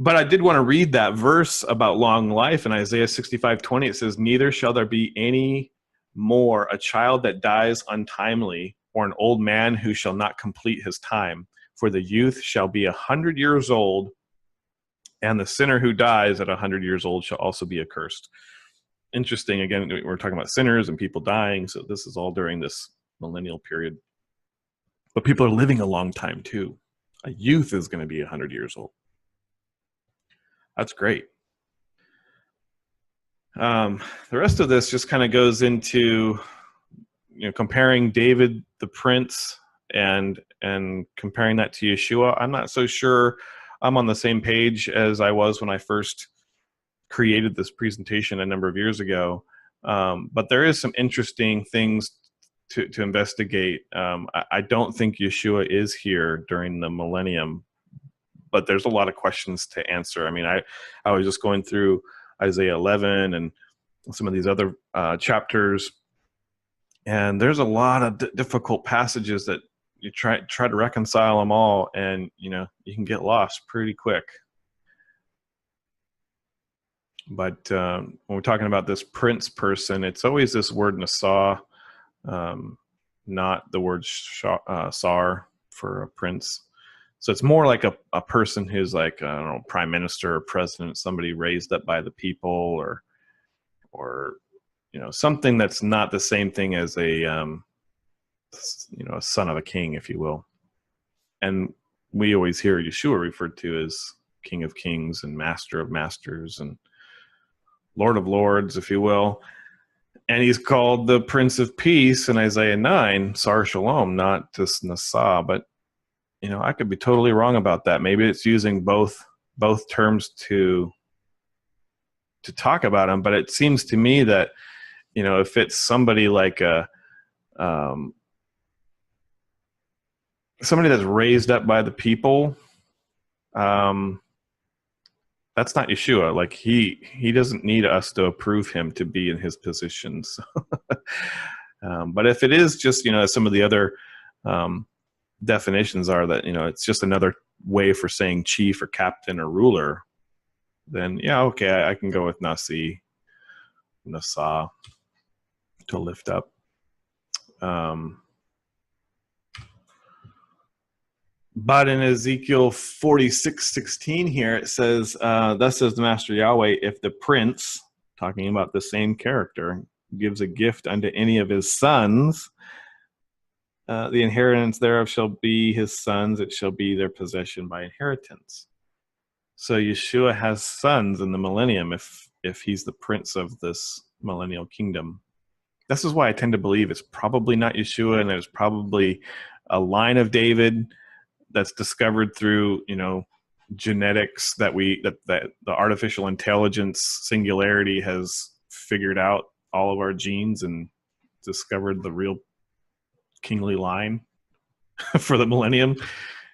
But I did want to read that verse about long life in Isaiah 65:20. It says, neither shall there be any more a child that dies untimely, or an old man who shall not complete his time. For the youth shall be 100 years old, and the sinner who dies at 100 years old shall also be accursed. Interesting. Again, we're talking about sinners and people dying. So this is all during this millennial period. But people are living a long time too. A youth is going to be 100 years old. That's great. The rest of this just kind of goes into, comparing David the prince and comparing that to Yeshua. I'm not so sure I'm on the same page as I was when I first created this presentation a number of years ago. But there is some interesting things to investigate. I don't think Yeshua is here during the millennium, but there's a lot of questions to answer. I mean, I was just going through Isaiah 11 and some of these other chapters, and there's a lot of difficult passages that you try to reconcile them all, and you can get lost pretty quick. But when we're talking about this prince person, it's always this word Nasah, not the word Sar for a prince. So it's more like a person who's like, I don't know, prime minister or president, somebody raised up by the people, or something that's not the same thing as a son of a king, if you will. And we always hear Yeshua referred to as King of Kings and Master of Masters and Lord of Lords, if you will. And he's called the Prince of Peace in Isaiah 9, Sar Shalom, not just Nasa. But, I could be totally wrong about that. Maybe it's using both terms to talk about him. But it seems to me that, if it's somebody like somebody that's raised up by the people, that's not Yeshua. Like he doesn't need us to approve him to be in his positions. But if it is just, as some of the other definitions are, that, it's just another way for saying chief or captain or ruler, then yeah, okay, I can go with Nasa to lift up. But in Ezekiel 46:16 here, it says, thus says the Master Yahweh, if the prince, talking about the same character, gives a gift unto any of his sons, the inheritance thereof shall be his sons, it shall be their possession by inheritance. So Yeshua has sons in the millennium if he's the prince of this millennial kingdom. This is why I tend to believe it's probably not Yeshua, and there's probably a line of David that's discovered through, genetics that the artificial intelligence singularity has figured out all of our genes and discovered the real kingly line for the millennium.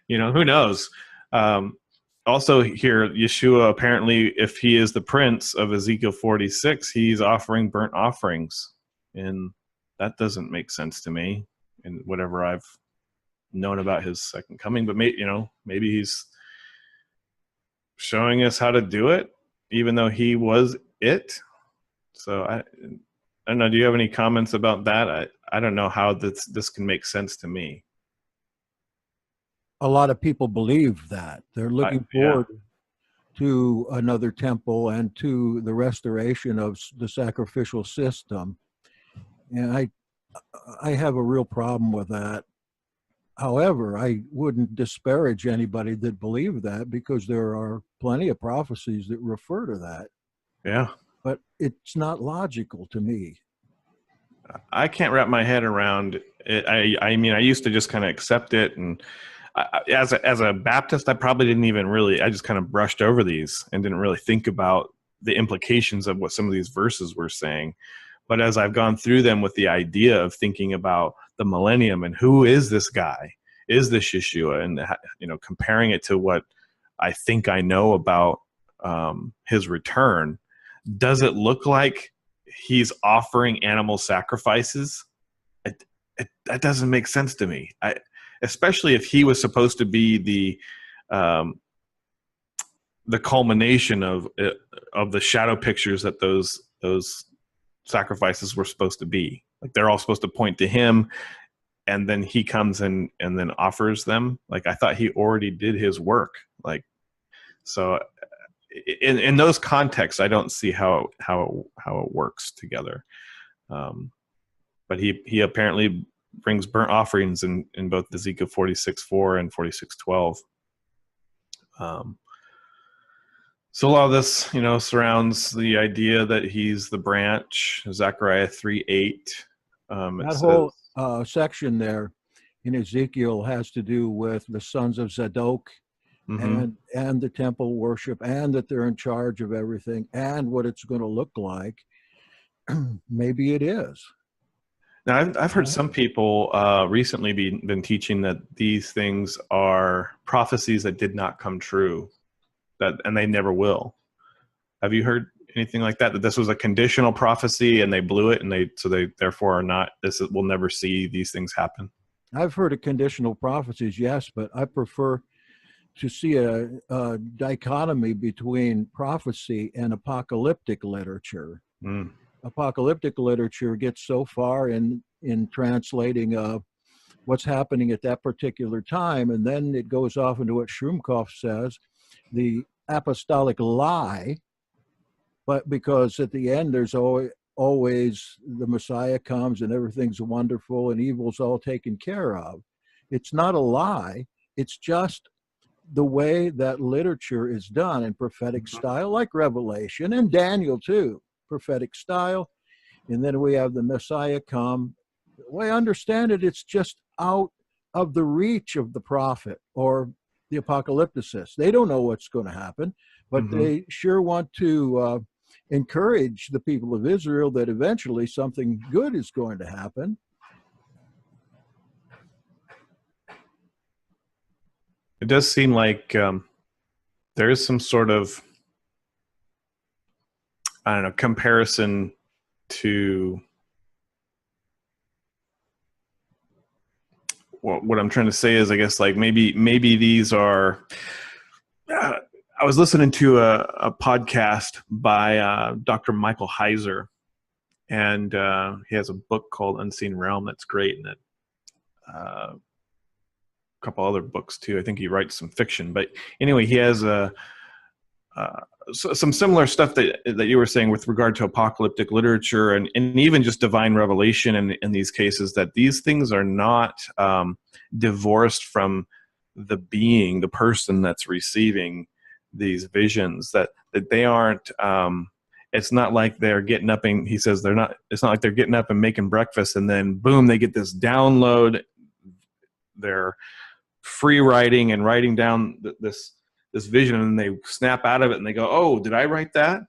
Who knows? Also here, Yeshua, apparently, if he is the prince of Ezekiel 46, he's offering burnt offerings. And that doesn't make sense to me in whatever I've known about his second coming. But maybe he's showing us how to do it, even though he was it. So I don't know. Do you have any comments about that? I don't know how this can make sense to me. A lot of people believe that. They're looking forward to another temple and to the restoration of the sacrificial system. And I have a real problem with that. However, I wouldn't disparage anybody that believe that, because there are plenty of prophecies that refer to that. Yeah. But it's not logical to me. I can't wrap my head around it. I mean, I used to just kind of accept it. And as a Baptist, I probably didn't even really, I just kind of brushed over these and didn't really think about the implications of what some of these verses were saying. But as I've gone through them with the idea of thinking about the millennium and who is this guy, is this Yeshua, and comparing it to what I think I know about his return, does it look like he's offering animal sacrifices? That doesn't make sense to me. Especially if he was supposed to be the culmination of the shadow pictures that those sacrifices were supposed to be. Like they're all supposed to point to him, and then he comes and then offers them. Like I thought he already did his work. Like, so in those contexts, I don't see how it works together. But he apparently brings burnt offerings in both Ezekiel 46:4 and 46:12. So a lot of this, surrounds the idea that he's the branch. Zechariah 3:8. That whole section there in Ezekiel has to do with the sons of Zadok, and the temple worship, and that they're in charge of everything, and what it's going to look like. Maybe it is. Now, I've heard some people recently been teaching that these things are prophecies that did not come true, and they never will. Have you heard anything like that? That this was a conditional prophecy and they blew it, and they therefore are not. We'll never see these things happen. I've heard of conditional prophecies, yes, but I prefer to see a dichotomy between prophecy and apocalyptic literature. Apocalyptic literature gets so far in translating what's happening at that particular time, and then it goes off into what Shroomkopf says, the apostolic lie. But because at the end there's always the Messiah comes and everything's wonderful and evil's all taken care of. It's not a lie. It's just the way that literature is done in prophetic style, like Revelation and Daniel too. Prophetic style, and then we have the Messiah come. The way I understand it, it's just out of the reach of the prophet or the apocalypticists. They don't know what's going to happen, but Mm-hmm. they sure want to encourage the people of Israel that eventually something good is going to happen. It does seem like there is some sort of, I don't know, comparison to what I'm trying to say is, I guess, like maybe these are. I was listening to a podcast by Dr. Michael Heiser, and he has a book called Unseen Realm that's great, and a couple other books too. I think he writes some fiction, but anyway, he has some similar stuff that you were saying with regard to apocalyptic literature and even just divine revelation in these cases, that these things are not divorced from the person that's receiving these visions, that they aren't it's not like they're getting up and he says it's not like they're getting up and making breakfast and then boom, they get this download. They're free writing and writing down this vision, and they snap out of it and they go, oh, did I write that?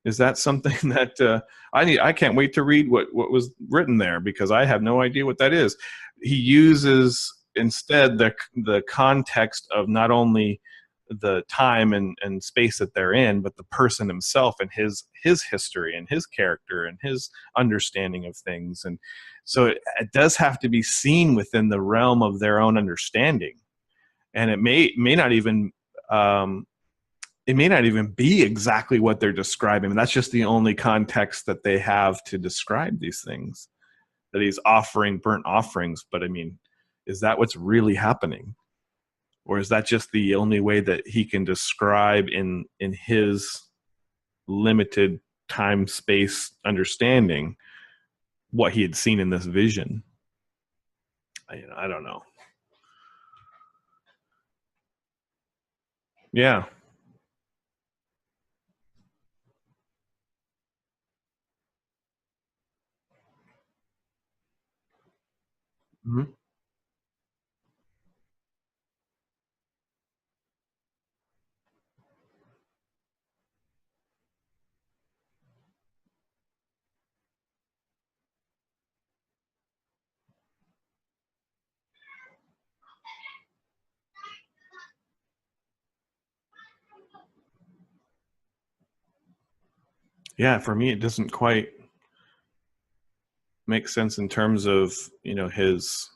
Is that something that I can't wait to read what was written there, because I have no idea what that is. He uses instead the context of not only the time and space that they're in, but the person himself and his history and his character and his understanding of things. And so it does have to be seen within the realm of their own understanding. And it may not even be exactly what they're describing. And that's just the only context that they have to describe these things, that he's offering burnt offerings. But I mean, is that what's really happening? Or is that just the only way that he can describe in his limited time space understanding what he had seen in this vision? I don't know. Yeah. Mm-hmm. Yeah, for me, it doesn't quite make sense in terms of, his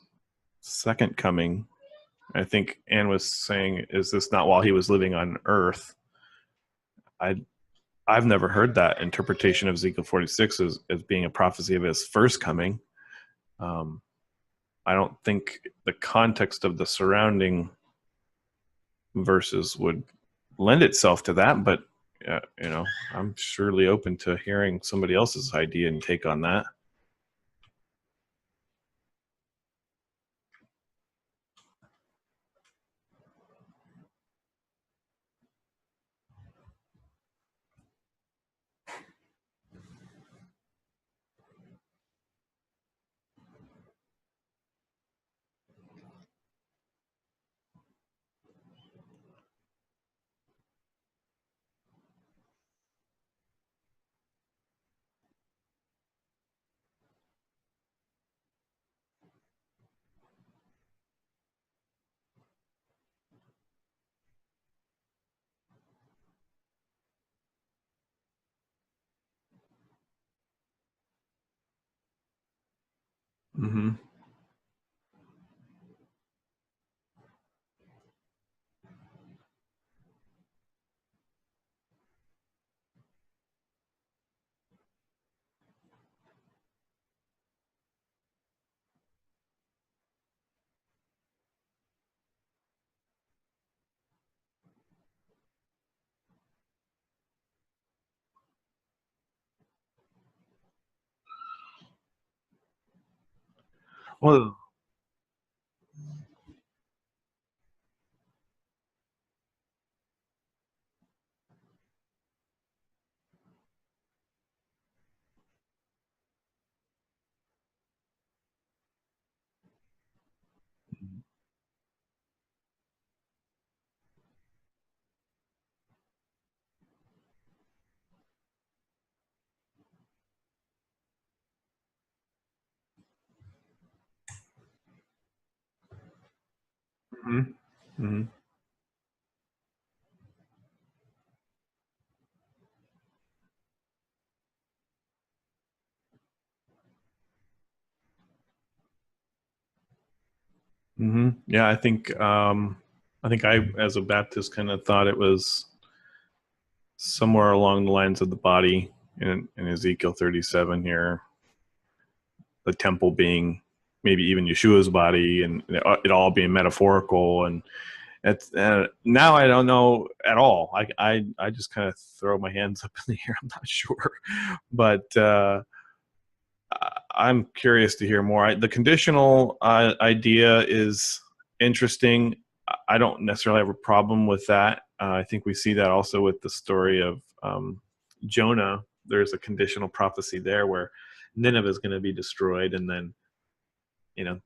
second coming. I think Anne was saying, is this not while he was living on Earth? I've never heard that interpretation of Ezekiel 46 as being a prophecy of his first coming. Um, I don't think the context of the surrounding verses would lend itself to that, but I'm surely open to hearing somebody else's idea and take on that. Mm-hmm. Well, Mhm. Mhm. Yeah, I think I, as a Baptist, kind of thought it was somewhere along the lines of the body in Ezekiel 37 here, the temple being maybe even Yeshua's body, and it all being metaphorical. And it's, now I don't know at all. I just kind of throw my hands up in the air. I'm not sure, but I'm curious to hear more. The conditional idea is interesting. I don't necessarily have a problem with that. I think we see that also with the story of Jonah. There's a conditional prophecy there where Nineveh is going to be destroyed, and then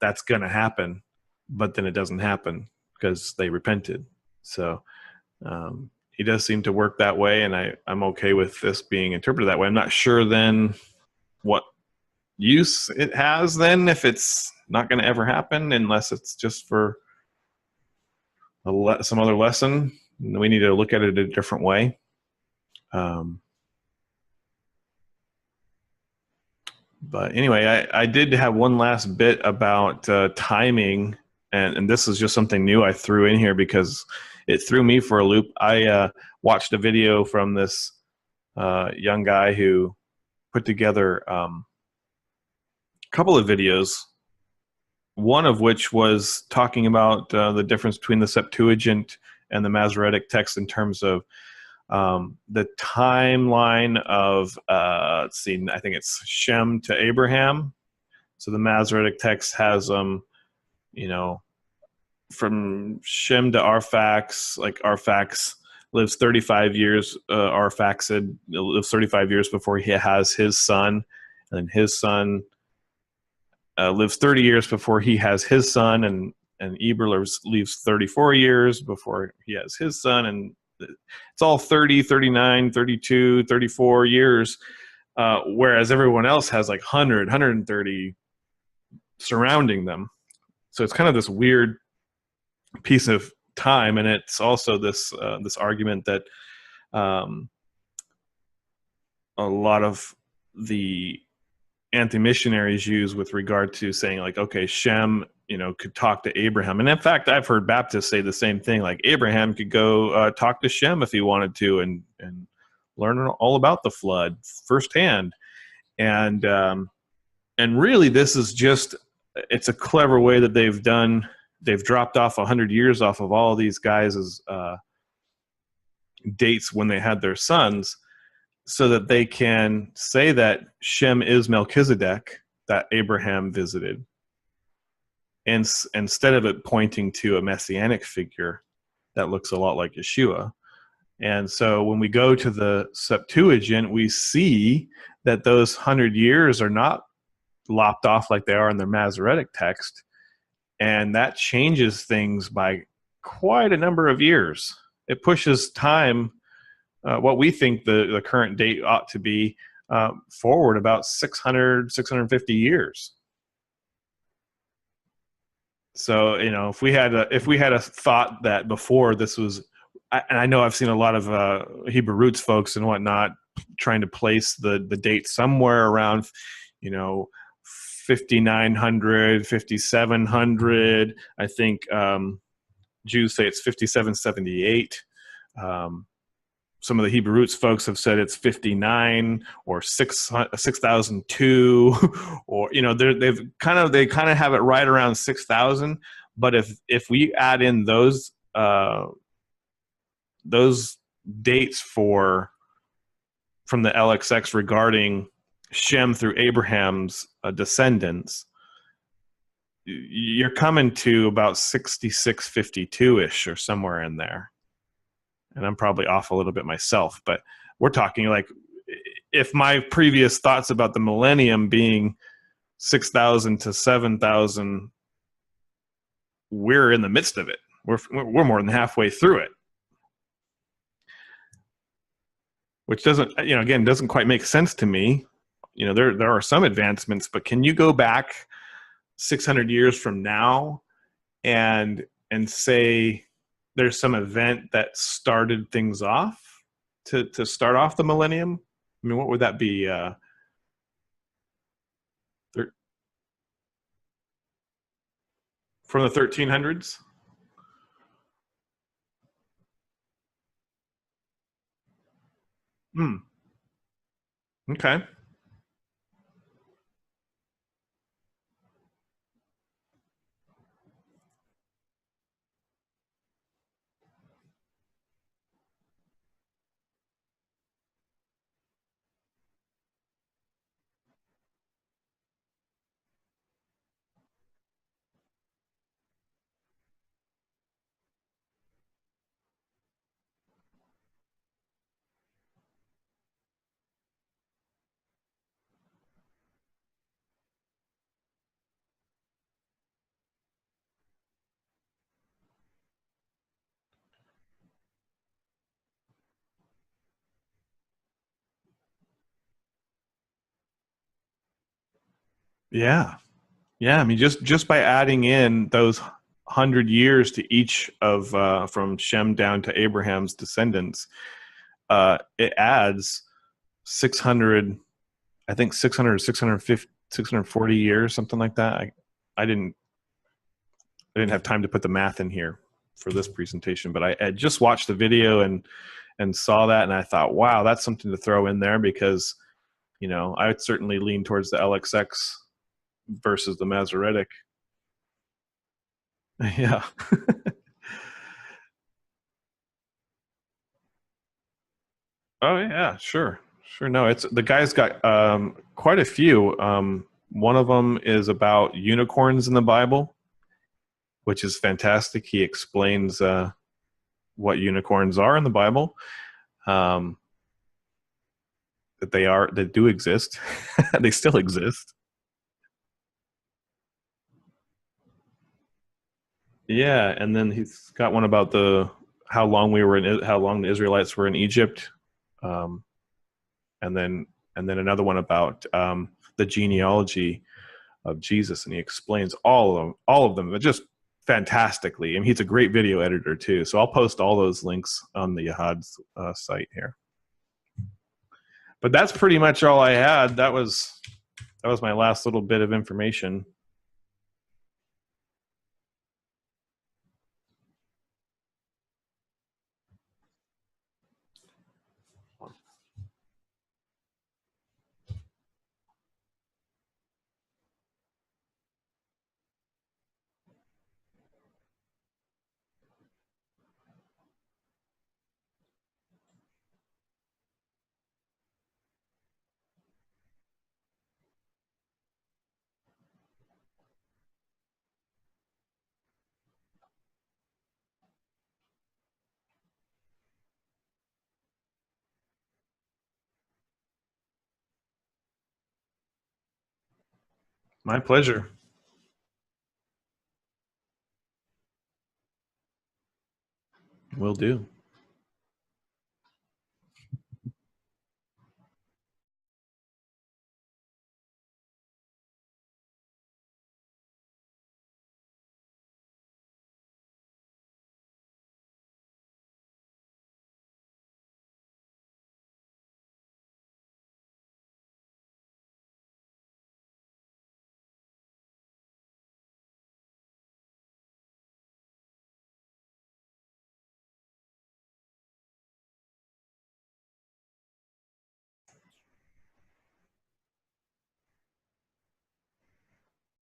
that's going to happen, but then it doesn't happen because they repented. So he does seem to work that way, and I'm okay with this being interpreted that way. I'm not sure then what use it has then if it's not going to ever happen, unless it's just for some other lesson. We need to look at it a different way. But anyway, I did have one last bit about timing, and this is just something new I threw in here because it threw me for a loop. I watched a video from this young guy who put together a couple of videos, one of which was talking about the difference between the Septuagint and the Masoretic text in terms of the timeline of, let's see, I think it's Shem to Abraham. So the Masoretic text has, from Shem to Arphax, like Arphax lives 35 years, Arphaxad lives 35 years before he has his son, and then his son lives 30 years before he has his son, and Eber lives 34 years before he has his son, and it's all 30, 39, 32, 34 years, whereas everyone else has like 100, 130 surrounding them. So it's kind of this weird piece of time, and it's also this argument that a lot of the anti-missionaries use with regard to saying, like, okay, Shem could talk to Abraham, and in fact I've heard Baptists say the same thing, like Abraham could go talk to Shem if he wanted to and learn all about the flood firsthand. And really this is just, it's a clever way that they've dropped off 100 years off of all of these guys' dates when they had their sons, so that they can say that Shem is Melchizedek that Abraham visited, and instead of it pointing to a messianic figure that looks a lot like Yeshua. And so when we go to the Septuagint, we see that those 100 years are not lopped off like they are in the Masoretic text, and that changes things by quite a number of years. It pushes time, what we think the current date ought to be, forward about 600, 650 years. So, if we had a thought that before this was, and I know I've seen a lot of Hebrew roots folks and whatnot trying to place the date somewhere around, 5,900, 5,700. I think Jews say it's 5,778. Some of the Hebrew roots folks have said it's 59 or 6,002, or they kind of have it right around 6,000. But if we add in those dates from the LXX regarding Shem through Abraham's descendants, you're coming to about 6652-ish or somewhere in there. And I'm probably off a little bit myself, but we're talking like, if my previous thoughts about the millennium being 6,000 to 7,000, we're in the midst of it. We're more than halfway through it, which doesn't quite make sense to me. There are some advancements, but can you go back 600 years from now and and say there's some event that started things off to start off the millennium? I mean, what would that be? From the 1300s? Hmm. Okay. Yeah. Yeah. I mean, just by adding in those 100 years to each of from Shem down to Abraham's descendants, it adds 600, I think 600, 650, 640 years, something like that. I didn't I didn't have time to put the math in here for this presentation, but I just watched the video and saw that, and I thought, wow, that's something to throw in there, because I would certainly lean towards the LXX versus the Masoretic. Yeah. Oh yeah, sure, sure. No, it's the guy's got quite a few. One of them is about unicorns in the Bible, which is fantastic. He explains what unicorns are in the Bible. Um, that they do exist. They still exist. Yeah, and then he's got one about the how long the Israelites were in Egypt, um, and then another one about the genealogy of Jesus, and he explains all of them, but just fantastically. And he's a great video editor too. So I'll post all those links on the Yahad's site here. But that's pretty much all I had. That was my last little bit of information. My pleasure. Will do.